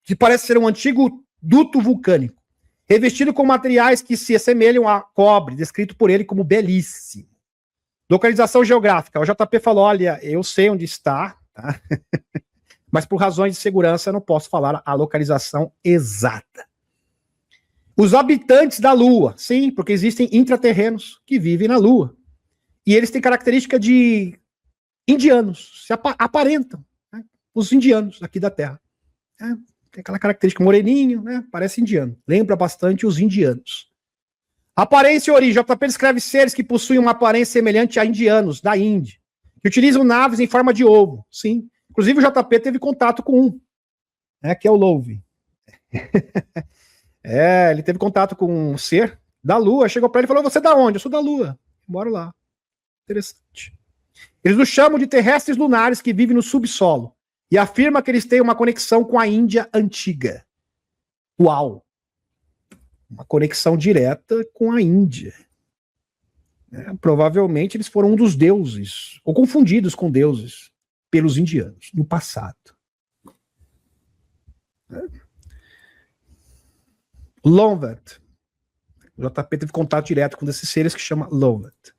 que parece ser um antigo duto vulcânico, revestido com materiais que se assemelham a cobre, descrito por ele como belíssimo. Localização geográfica. O JP falou, olha, eu sei onde está, tá? Mas por razões de segurança eu não posso falar a localização exata. Os habitantes da Lua, sim, porque existem intraterrenos que vivem na Lua. E eles têm característica de indianos, se aparentam, né? Os indianos aqui da Terra. Tem aquela característica moreninho, né? Parece indiano. Lembra bastante os indianos. Aparência e origem. JP descreve seres que possuem uma aparência semelhante a indianos da Índia, que utilizam naves em forma de ovo, sim. Inclusive o JP teve contato com um, né, que é o Love. Ele teve contato com um ser da Lua, chegou para ele e falou, você é da onde? Eu sou da Lua, moro lá. Interessante. Eles os chamam de terrestres lunares que vivem no subsolo e afirma que eles têm uma conexão com a Índia antiga. Uau! Uma conexão direta com a Índia. Provavelmente eles foram um dos deuses, ou confundidos com deuses, pelos indianos, no passado. Lonvet. O JP teve contato direto com desses seres que chama Lonvet.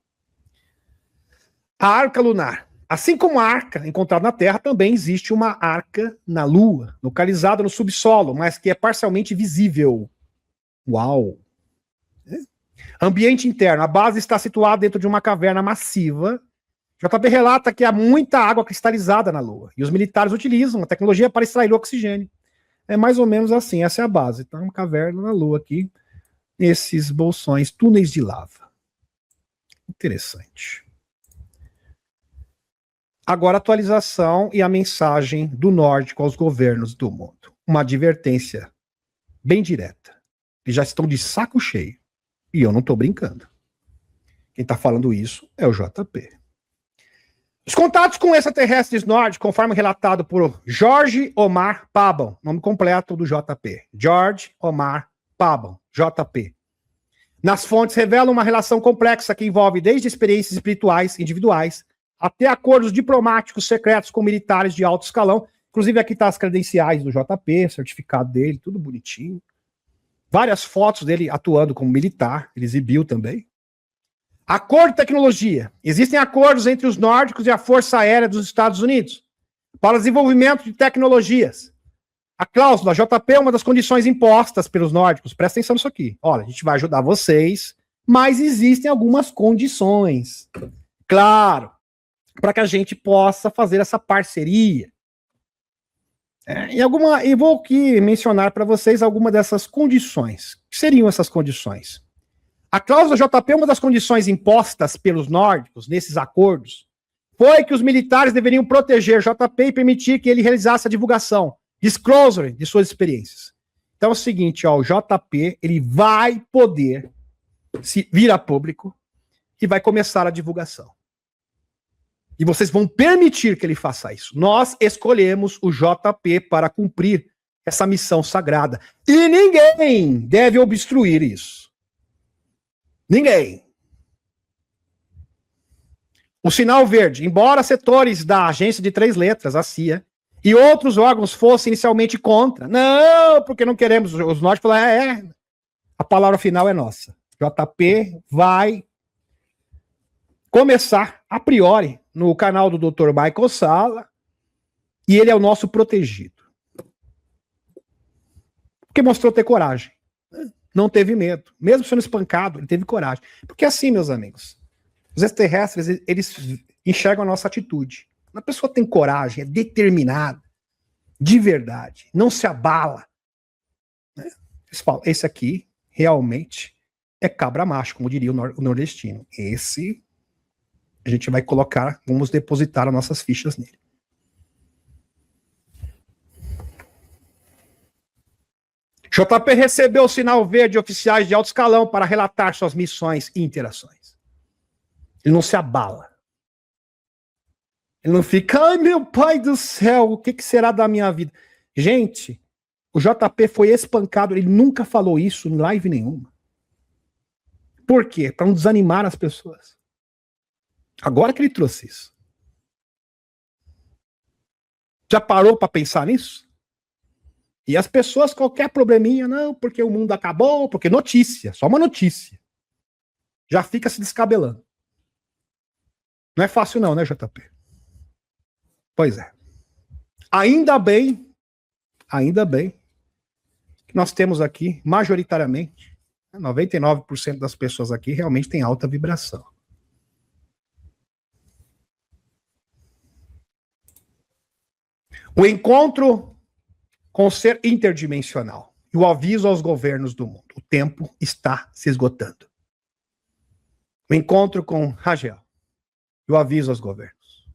A arca lunar. Assim como a arca encontrada na Terra, também existe uma arca na Lua, localizada no subsolo, mas que é parcialmente visível. Uau! Ambiente interno. A base está situada dentro de uma caverna massiva. JP relata que há muita água cristalizada na Lua. E os militares utilizam a tecnologia para extrair o oxigênio. É mais ou menos assim, essa é a base. Então, uma caverna na Lua aqui. Esses bolsões, túneis de lava. Interessante. Agora, a atualização e a mensagem do nórdico aos governos do mundo. Uma advertência bem direta. Eles já estão de saco cheio. E eu não estou brincando. Quem está falando isso é o JP. Os contatos com extraterrestres nórdicos, conforme relatado por George Omar Pabon, nome completo do JP. George Omar Pabon, JP. Nas fontes revelam uma relação complexa que envolve desde experiências espirituais individuais até acordos diplomáticos secretos com militares de alto escalão. Inclusive aqui está as credenciais do JP, certificado dele, tudo bonitinho. Várias fotos dele atuando como militar, ele exibiu também. Acordo de tecnologia. Existem acordos entre os nórdicos e a Força Aérea dos Estados Unidos para o desenvolvimento de tecnologias. A cláusula JP é uma das condições impostas pelos nórdicos. Presta atenção nisso aqui. Olha, a gente vai ajudar vocês, mas existem algumas condições. Claro, para que a gente possa fazer essa parceria. E vou aqui mencionar para vocês algumas dessas condições. O que seriam essas condições? A cláusula JP, uma das condições impostas pelos nórdicos nesses acordos, foi que os militares deveriam proteger JP e permitir que ele realizasse a divulgação, disclosure de suas experiências. Então é o seguinte, ó, o JP ele vai poder se vir a público e vai começar a divulgação. E vocês vão permitir que ele faça isso. Nós escolhemos o JP para cumprir essa missão sagrada. E ninguém deve obstruir isso. Ninguém. O sinal verde, embora setores da agência de 3 letras, a CIA, e outros órgãos fossem inicialmente contra. Não, porque não queremos. Os nórdicos falaram, a palavra final é nossa. JP vai começar, a priori, no canal do Dr. Michael Salla, e ele é o nosso protegido. Porque mostrou ter coragem. Não teve medo. Mesmo sendo espancado, ele teve coragem. Porque assim, meus amigos, os extraterrestres, eles enxergam a nossa atitude. Uma pessoa tem coragem, é determinada, de verdade, não se abala. Eles falam, esse aqui realmente é cabra macho, como diria o nordestino. Esse a gente vai colocar, vamos depositar as nossas fichas nele. JP recebeu o sinal verde de oficiais de alto escalão para relatar suas missões e interações. Ele não se abala. Ele não fica, ai meu pai do céu, o que será da minha vida? Gente, o JP foi espancado, ele nunca falou isso em live nenhuma. Por quê? Para não desanimar as pessoas. Agora que ele trouxe isso. Já parou para pensar nisso? E as pessoas, qualquer probleminha, não, porque o mundo acabou, porque notícia, só uma notícia. Já fica se descabelando. Não é fácil não, né, JP? Pois é. Ainda bem que nós temos aqui, majoritariamente, 99% das pessoas aqui realmente tem alta vibração. O encontro com o ser interdimensional e o aviso aos governos do mundo. O tempo está se esgotando. O encontro com Raziel e o aviso aos governos.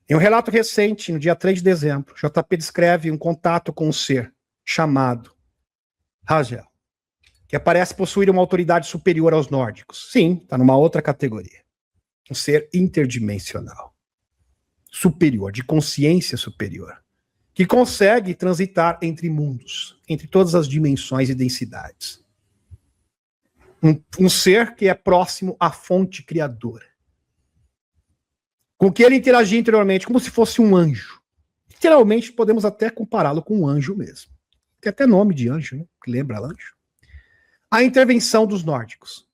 Em um relato recente, no dia 3 de dezembro, JP descreve um contato com um ser chamado Raziel, que parece possuir uma autoridade superior aos nórdicos. Sim, está numa outra categoria. Um ser interdimensional. Superior, de consciência superior. Que consegue transitar entre mundos, entre todas as dimensões e densidades. Um ser que é próximo à fonte criadora. Com que ele interagia interiormente, como se fosse um anjo. Literalmente, podemos até compará-lo com um anjo mesmo. Tem até nome de anjo, né? Que lembra anjo. A intervenção dos nórdicos.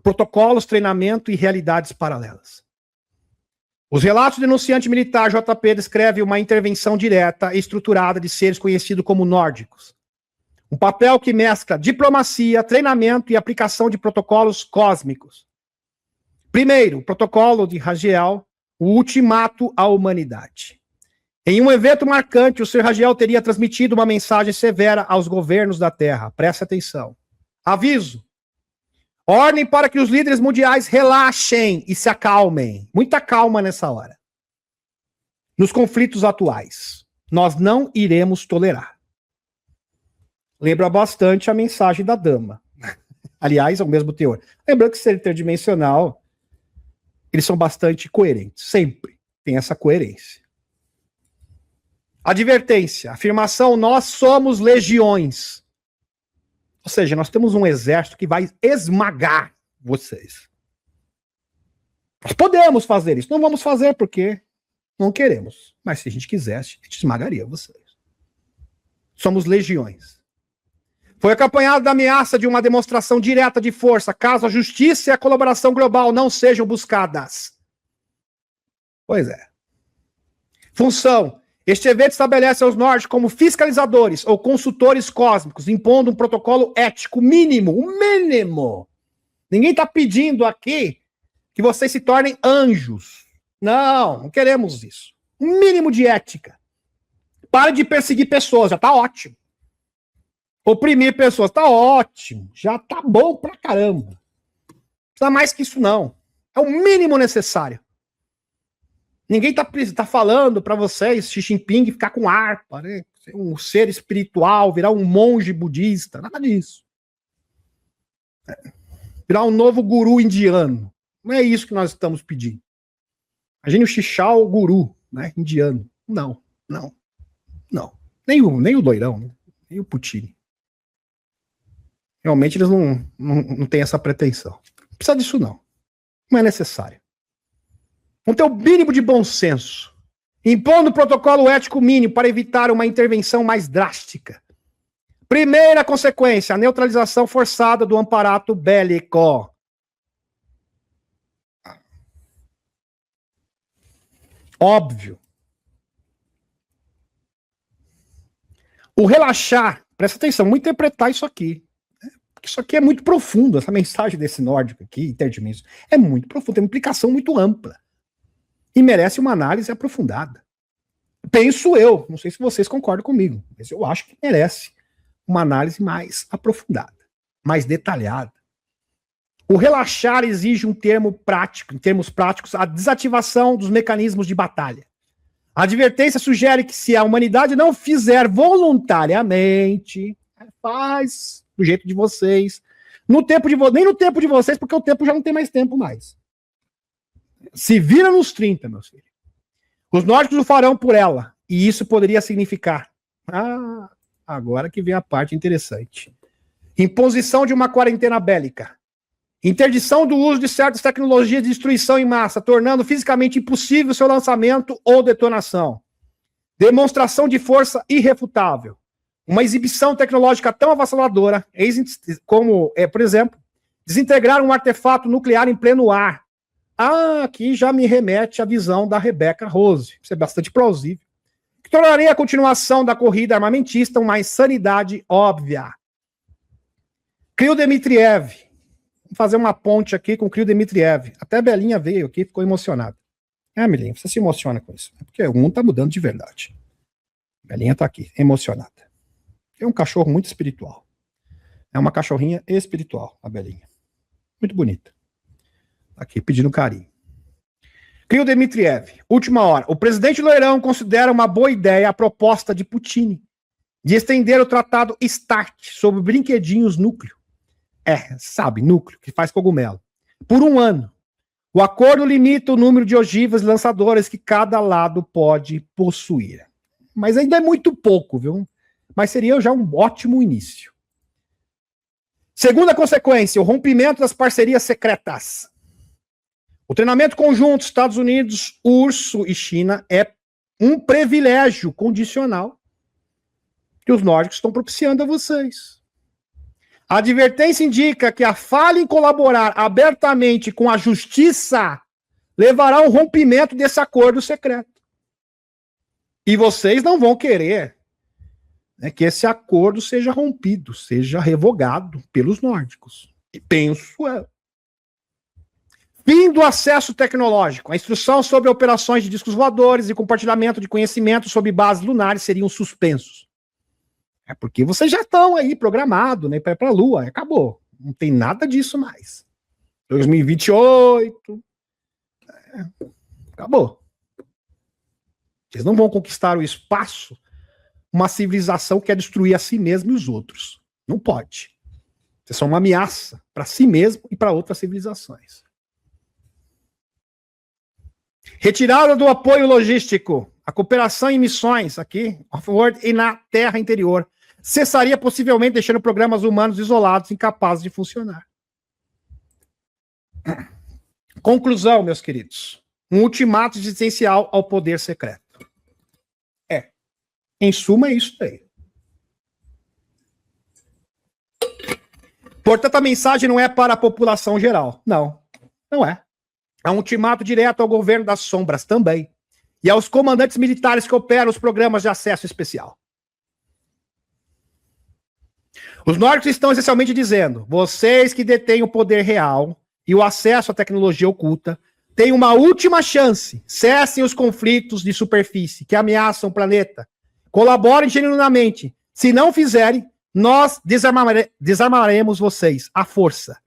Protocolos, treinamento e realidades paralelas. Os relatos do denunciante militar JP descrevem uma intervenção direta e estruturada de seres conhecidos como nórdicos. Um papel que mescla diplomacia, treinamento e aplicação de protocolos cósmicos. Primeiro, o protocolo de Raziel, o ultimato à humanidade. Em um evento marcante, o Sr. Raziel teria transmitido uma mensagem severa aos governos da Terra. Preste atenção. Aviso. Ordem para que os líderes mundiais relaxem e se acalmem. Muita calma nessa hora. Nos conflitos atuais, nós não iremos tolerar. Lembra bastante a mensagem da dama. Aliás, é o mesmo teor. Lembrando que ser interdimensional, eles são bastante coerentes. Sempre tem essa coerência. Advertência. Afirmação, nós somos legiões. Ou seja, nós temos um exército que vai esmagar vocês. Nós podemos fazer isso. Não vamos fazer porque não queremos. Mas se a gente quisesse, a gente esmagaria vocês. Somos legiões. Foi acompanhado da ameaça de uma demonstração direta de força, caso a justiça e a colaboração global não sejam buscadas. Pois é. Função. Este evento estabelece aos nórdicos como fiscalizadores ou consultores cósmicos, impondo um protocolo ético mínimo, o mínimo. Ninguém está pedindo aqui que vocês se tornem anjos. Não, não queremos isso. Um mínimo de ética. Pare de perseguir pessoas, já tá ótimo. Oprimir pessoas, tá ótimo. Já tá bom pra caramba. Não precisa mais que isso, não. É o mínimo necessário. Ninguém tá falando pra vocês, Xi Jinping, ficar com harpa, né? Ser um ser espiritual, virar um monge budista, nada disso. Virar um novo guru indiano. Não é isso que nós estamos pedindo. Imagine o Xixal guru, né, indiano. Não. Nem o doirão, né? Nem o Putin. Realmente eles não têm essa pretensão. Não precisa disso, não. Não é necessário. Vão ter o mínimo de bom senso. Impondo o protocolo ético mínimo para evitar uma intervenção mais drástica. Primeira consequência, a neutralização forçada do aparato bélico. Óbvio. O relaxar, presta atenção, vamos interpretar isso aqui. Porque isso aqui é muito profundo, essa mensagem desse nórdico aqui, interdimensional, é muito profundo, tem uma implicação muito ampla. E merece uma análise aprofundada. Penso eu, não sei se vocês concordam comigo, mas eu acho que merece uma análise mais aprofundada, mais detalhada. O relaxar exige um termo prático, em termos práticos, a desativação dos mecanismos de batalha. A advertência sugere que se a humanidade não fizer voluntariamente, faz do jeito de vocês, nem no tempo de vocês, porque o tempo já não tem mais tempo mais. Se vira nos 30, meus filhos. Os nórdicos o farão por ela, e isso poderia significar... agora que vem a parte interessante. Imposição de uma quarentena bélica. Interdição do uso de certas tecnologias de destruição em massa, tornando fisicamente impossível seu lançamento ou detonação. Demonstração de força irrefutável. Uma exibição tecnológica tão avassaladora, como, por exemplo, desintegrar um artefato nuclear em pleno ar. Aqui já me remete à visão da Rebecca Rose. Isso é bastante plausível. Que tornaria a continuação da corrida armamentista uma insanidade óbvia. Kirill Dmitriev. Vou fazer uma ponte aqui com o Kirill Dmitriev. Até a Belinha veio aqui e ficou emocionada. Belinha, você se emociona com isso. É porque o mundo tá mudando de verdade. A Belinha tá aqui, emocionada. É um cachorro muito espiritual. É uma cachorrinha espiritual, a Belinha. Muito bonita. Aqui, pedindo carinho. Kirill Dmitriev, última hora. O presidente Loirão considera uma boa ideia a proposta de Putin de estender o tratado START sobre brinquedinhos núcleo. Sabe, núcleo, que faz cogumelo. Por 1 ano. O acordo limita o número de ogivas lançadoras que cada lado pode possuir. Mas ainda é muito pouco, viu? Mas seria já um ótimo início. Segunda consequência, o rompimento das parcerias secretas. O treinamento conjunto Estados Unidos, URSS e China é um privilégio condicional que os nórdicos estão propiciando a vocês. A advertência indica que a falha em colaborar abertamente com a justiça levará ao rompimento desse acordo secreto. E vocês não vão querer, né, que esse acordo seja rompido, seja revogado pelos nórdicos. E penso eu. Fim do acesso tecnológico. A instrução sobre operações de discos voadores e compartilhamento de conhecimento sobre bases lunares seriam suspensos. Porque vocês já estão aí programados, né, para ir para a Lua. Acabou. Não tem nada disso mais. 2028. Acabou. Vocês não vão conquistar o espaço, uma civilização que quer destruir a si mesmo e os outros. Não pode. Vocês são uma ameaça para si mesmo e para outras civilizações. Retirada do apoio logístico. A cooperação em missões aqui, off-world e na terra interior, cessaria possivelmente deixando programas humanos isolados, incapazes de funcionar. Conclusão, meus queridos. Um ultimato existencial ao poder secreto. Em suma, é isso aí. Portanto, a mensagem não é para a população geral. Não, não é. É um ultimato direto ao governo das sombras também. E aos comandantes militares que operam os programas de acesso especial. Os nórdicos estão essencialmente dizendo: vocês que detêm o poder real e o acesso à tecnologia oculta têm uma última chance. Cessem os conflitos de superfície que ameaçam o planeta Colaborem genuinamente. Se não fizerem, nós desarmaremos vocês à força.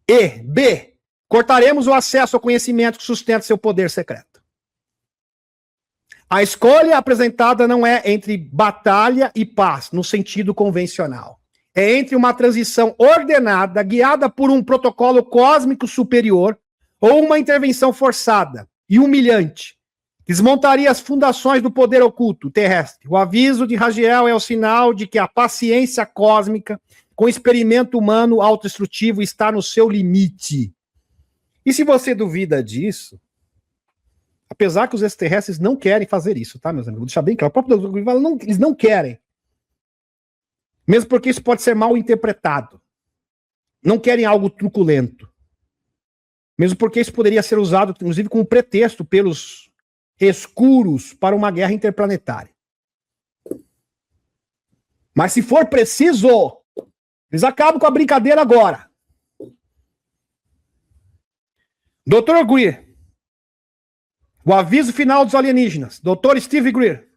E, B, cortaremos o acesso ao conhecimento que sustenta seu poder secreto. A escolha apresentada não é entre batalha e paz, no sentido convencional. É entre uma transição ordenada, guiada por um protocolo cósmico superior, ou uma intervenção forçada e humilhante. Desmontaria as fundações do poder oculto terrestre. O aviso de Raziel é o sinal de que a paciência cósmica com o experimento humano autodestrutivo está no seu limite. E se você duvida disso, apesar que os extraterrestres não querem fazer isso, tá, meus amigos? Vou deixar bem claro. O próprio Dr. Green fala, não, eles não querem. Mesmo porque isso pode ser mal interpretado. Não querem algo truculento. Mesmo porque isso poderia ser usado, inclusive, como pretexto pelos escuros para uma guerra interplanetária. Mas se for preciso, eles acabam com a brincadeira agora. Dr. Greer. O aviso final dos alienígenas. Dr. Steve Greer.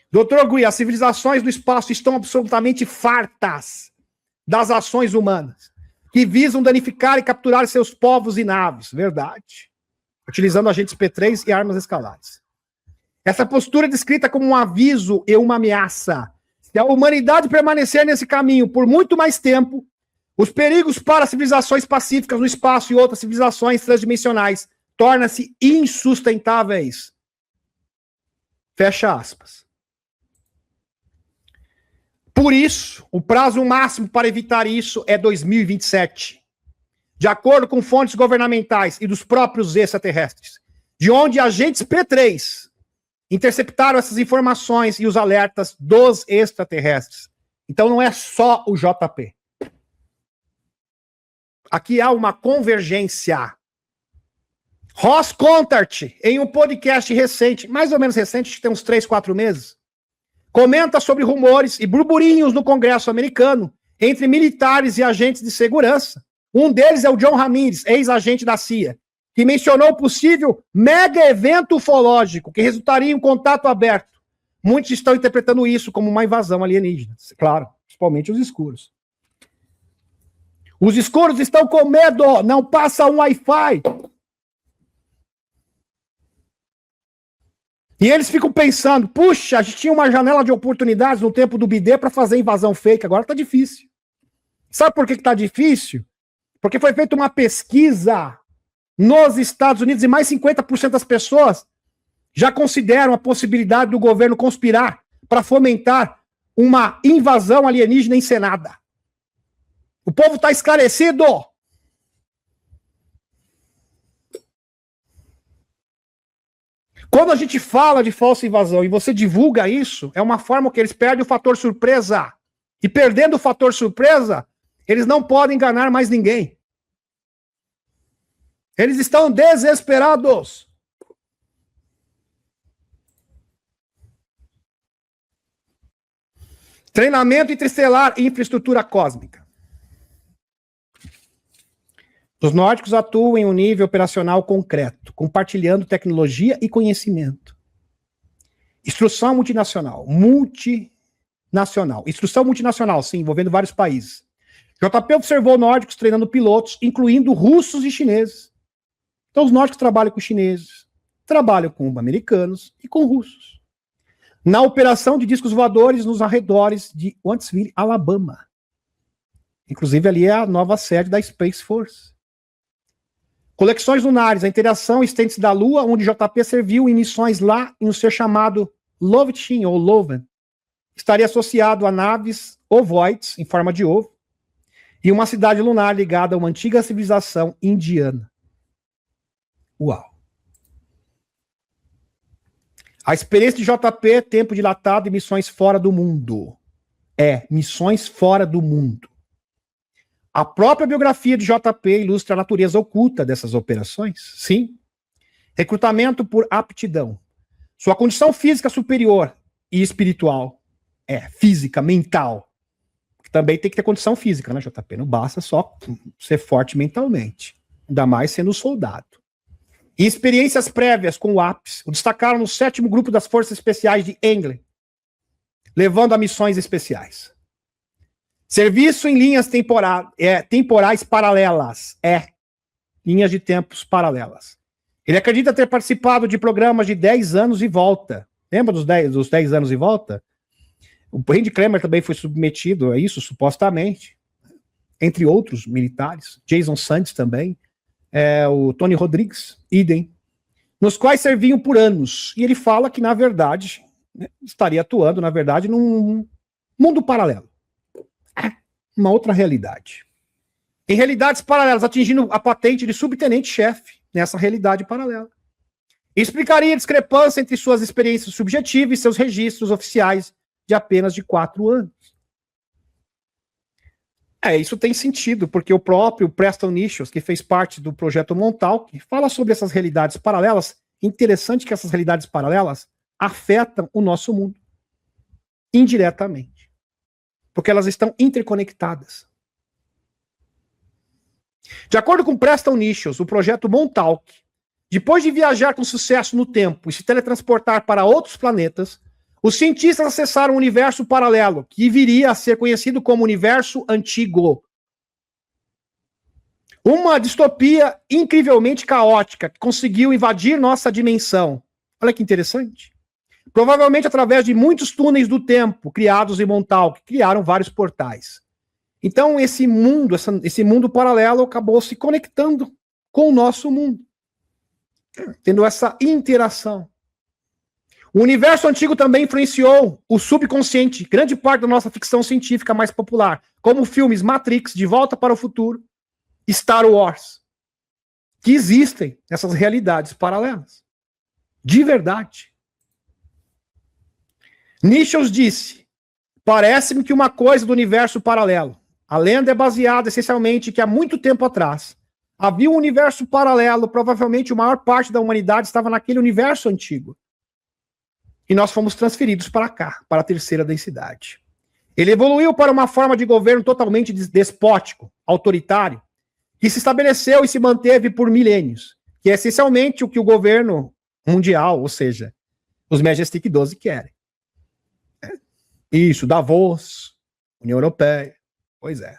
Dr. Greer, as civilizações do espaço estão absolutamente fartas das ações humanas que visam danificar e capturar seus povos e naves. Verdade. Utilizando agentes P3 e armas escalares. Essa postura é descrita como um aviso e uma ameaça. Se a humanidade permanecer nesse caminho por muito mais tempo, os perigos para civilizações pacíficas no espaço e outras civilizações transdimensionais tornam-se insustentáveis. Fecha aspas. Por isso, o prazo máximo para evitar isso é 2027. De acordo com fontes governamentais e dos próprios extraterrestres, de onde agentes P3 interceptaram essas informações e os alertas dos extraterrestres. Então não é só o JP. Aqui há uma convergência. Ross Contart, em um podcast recente, mais ou menos recente, acho que tem uns 3, 4 meses, comenta sobre rumores e burburinhos no Congresso americano entre militares e agentes de segurança. Um deles é o John Ramirez, ex-agente da CIA, que mencionou o possível mega evento ufológico que resultaria em um contato aberto. Muitos estão interpretando isso como uma invasão alienígena. Claro, principalmente os escuros. Os escuros estão com medo, não passa um Wi-Fi. E eles ficam pensando, puxa, a gente tinha uma janela de oportunidades no tempo do BD para fazer invasão fake, agora tá difícil. Sabe por que tá difícil? Porque foi feita uma pesquisa nos Estados Unidos e mais 50% das pessoas já consideram a possibilidade do governo conspirar para fomentar uma invasão alienígena encenada. O povo está esclarecido. Quando a gente fala de falsa invasão e você divulga isso, é uma forma que eles perdem o fator surpresa. E perdendo o fator surpresa, eles não podem enganar mais ninguém. Eles estão desesperados. Treinamento interestelar e infraestrutura cósmica. Os nórdicos atuam em um nível operacional concreto, compartilhando tecnologia e conhecimento. Instrução multinacional. Instrução multinacional, sim, envolvendo vários países. JP observou nórdicos treinando pilotos, incluindo russos e chineses. Então os nórdicos trabalham com chineses, trabalham com americanos e com russos. Na operação de discos voadores nos arredores de Huntsville, Alabama. Inclusive ali é a nova sede da Space Force. Coleções lunares, a interação estende-se da Lua, onde JP serviu em missões lá em um ser chamado Lovechin, ou Loven. Estaria associado a naves ovoides, em forma de ovo, e uma cidade lunar ligada a uma antiga civilização indiana. Uau! A experiência de JP, tempo dilatado e missões fora do mundo. Missões fora do mundo. A própria biografia de JP ilustra a natureza oculta dessas operações. Sim. Recrutamento por aptidão. Sua condição física superior e espiritual. Física, mental. Também tem que ter condição física, né, JP? Não basta só ser forte mentalmente. Ainda mais sendo soldado. E experiências prévias com o APS o destacaram no 7º grupo das Forças Especiais de England, levando a missões especiais. Serviço em linhas temporais paralelas. Linhas de tempos paralelas. Ele acredita ter participado de programas de 10 anos e volta. Lembra dos 10 anos e volta? O Randy Kramer também foi submetido a isso, supostamente. Entre outros militares. Jason Sands também. O Tony Rodrigues, idem. Nos quais serviam por anos. E ele fala que, na verdade, estaria atuando, na verdade, num mundo paralelo. Uma outra realidade. Em realidades paralelas, atingindo a patente de subtenente-chefe nessa realidade paralela. Explicaria a discrepância entre suas experiências subjetivas e seus registros oficiais de apenas de 4 anos. Isso tem sentido, porque o próprio Preston Nichols, que fez parte do projeto Montauk, fala sobre essas realidades paralelas. Interessante que essas realidades paralelas afetam o nosso mundo indiretamente, porque elas estão interconectadas. De acordo com Preston Nichols, o projeto Montauk, depois de viajar com sucesso no tempo e se teletransportar para outros planetas, os cientistas acessaram um universo paralelo, que viria a ser conhecido como Universo Antigo. Uma distopia incrivelmente caótica, que conseguiu invadir nossa dimensão. Olha que interessante. Provavelmente através de muitos túneis do tempo criados em Montauk, que criaram vários portais. Então esse mundo paralelo acabou se conectando com o nosso mundo, tendo essa interação. O universo antigo também influenciou o subconsciente, grande parte da nossa ficção científica mais popular, como filmes Matrix, De Volta para o Futuro, Star Wars, que existem essas realidades paralelas. De verdade. Nichols disse: parece-me que uma coisa do universo paralelo. A lenda é baseada essencialmente que há muito tempo atrás havia um universo paralelo, provavelmente a maior parte da humanidade estava naquele universo antigo. E nós fomos transferidos para cá, para a terceira densidade. Ele evoluiu para uma forma de governo totalmente despótico, autoritário, que se estabeleceu e se manteve por milênios, que é essencialmente o que o governo mundial, ou seja, os Majestic 12 querem. Isso, Davos, União Europeia, pois é.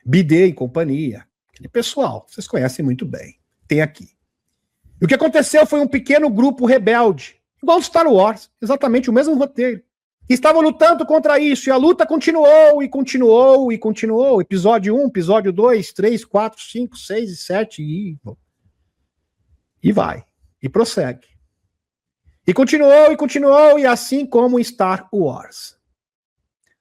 Bidet e companhia, aquele pessoal, vocês conhecem muito bem, tem aqui. E o que aconteceu foi um pequeno grupo rebelde, igual Star Wars, exatamente o mesmo roteiro, que estava lutando contra isso, e a luta continuou, e continuou, e continuou. Episódio 1, episódio 2, 3, 4, 5, 6 e 7, e vai, e prossegue. E continuou, e assim como Star Wars.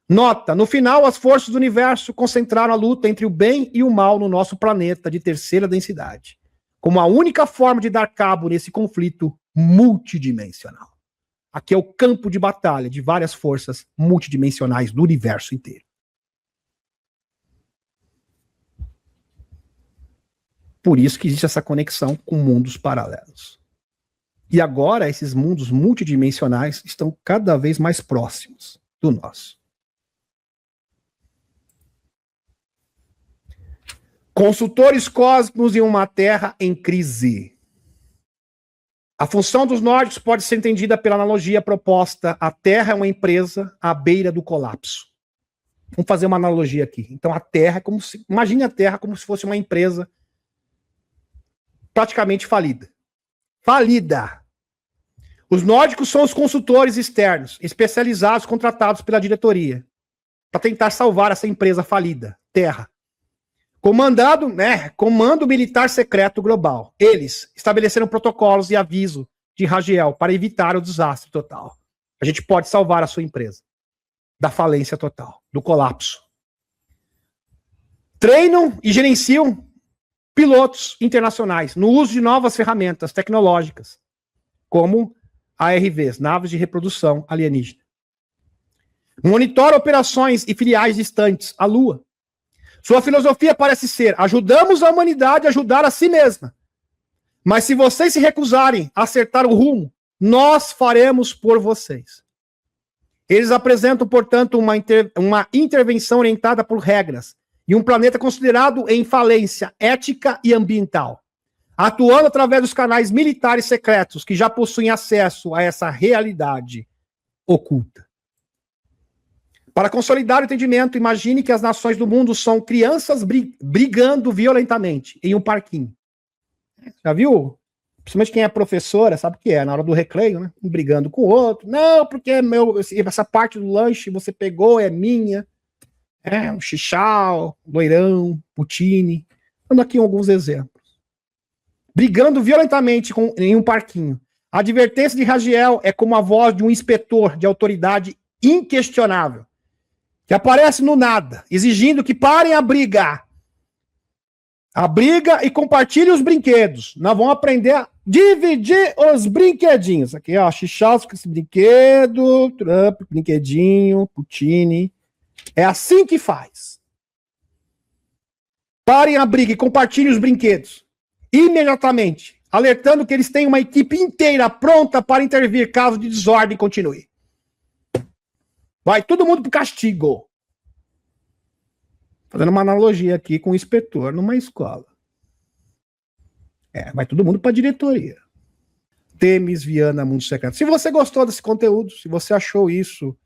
Nota, no final, as forças do universo concentraram a luta entre o bem e o mal no nosso planeta de terceira densidade, como a única forma de dar cabo nesse conflito multidimensional. Aqui é o campo de batalha de várias forças multidimensionais do universo inteiro. Por isso que existe essa conexão com mundos paralelos. E agora esses mundos multidimensionais estão cada vez mais próximos do nosso. Consultores cósmicos em uma Terra em crise. A função dos nórdicos pode ser entendida pela analogia proposta. A Terra é uma empresa à beira do colapso. Vamos fazer uma analogia aqui. Então a Terra é como se... Imagine a Terra como se fosse uma empresa praticamente falida. Falida! Os nórdicos são os consultores externos, especializados, contratados pela diretoria, para tentar salvar essa empresa falida, Terra. Comando Militar Secreto Global. Eles estabeleceram protocolos e aviso de Raziel para evitar o desastre total. A gente pode salvar a sua empresa da falência total, do colapso. Treinam e gerenciam pilotos internacionais no uso de novas ferramentas tecnológicas, como ARVs, naves de reprodução alienígena. Monitora operações e filiais distantes, a Lua. Sua filosofia parece ser: ajudamos a humanidade a ajudar a si mesma. Mas se vocês se recusarem a acertar o rumo, nós faremos por vocês. Eles apresentam, portanto, uma intervenção orientada por regras e um planeta considerado em falência ética e ambiental, atuando através dos canais militares secretos que já possuem acesso a essa realidade oculta. Para consolidar o entendimento, imagine que as nações do mundo são crianças brigando violentamente em um parquinho. Já viu? Principalmente quem é professora, sabe o que é? Na hora do recreio, né? Um brigando com o outro. Não, porque essa parte do lanche você pegou, é minha. É, um Chichau, Loirão, Putini. Dando aqui alguns exemplos. Brigando violentamente em um parquinho. A advertência de Raziel é como a voz de um inspetor de autoridade inquestionável, que aparece no nada, exigindo que parem a brigar. A briga e compartilhem os brinquedos. Nós vamos aprender a dividir os brinquedinhos. Aqui, ó, Chichau com esse brinquedo, Trump, brinquedinho, Putini. É assim que faz. Parem a briga e compartilhem os brinquedos. Imediatamente, alertando que eles têm uma equipe inteira pronta para intervir caso de desordem continue. Vai todo mundo pro castigo. Fazendo uma analogia aqui com o inspetor numa escola. Vai todo mundo para a diretoria. Temis Viana Mundo Secreto. Se você gostou desse conteúdo, se você achou isso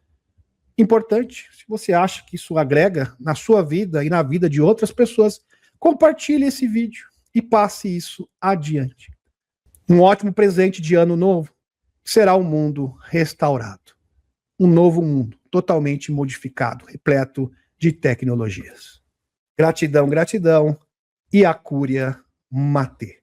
importante, se você acha que isso agrega na sua vida e na vida de outras pessoas, compartilhe esse vídeo e passe isso adiante. Um ótimo presente de ano novo será um mundo restaurado. Um novo mundo totalmente modificado, repleto de tecnologias. Gratidão, gratidão e a Cúria Matê.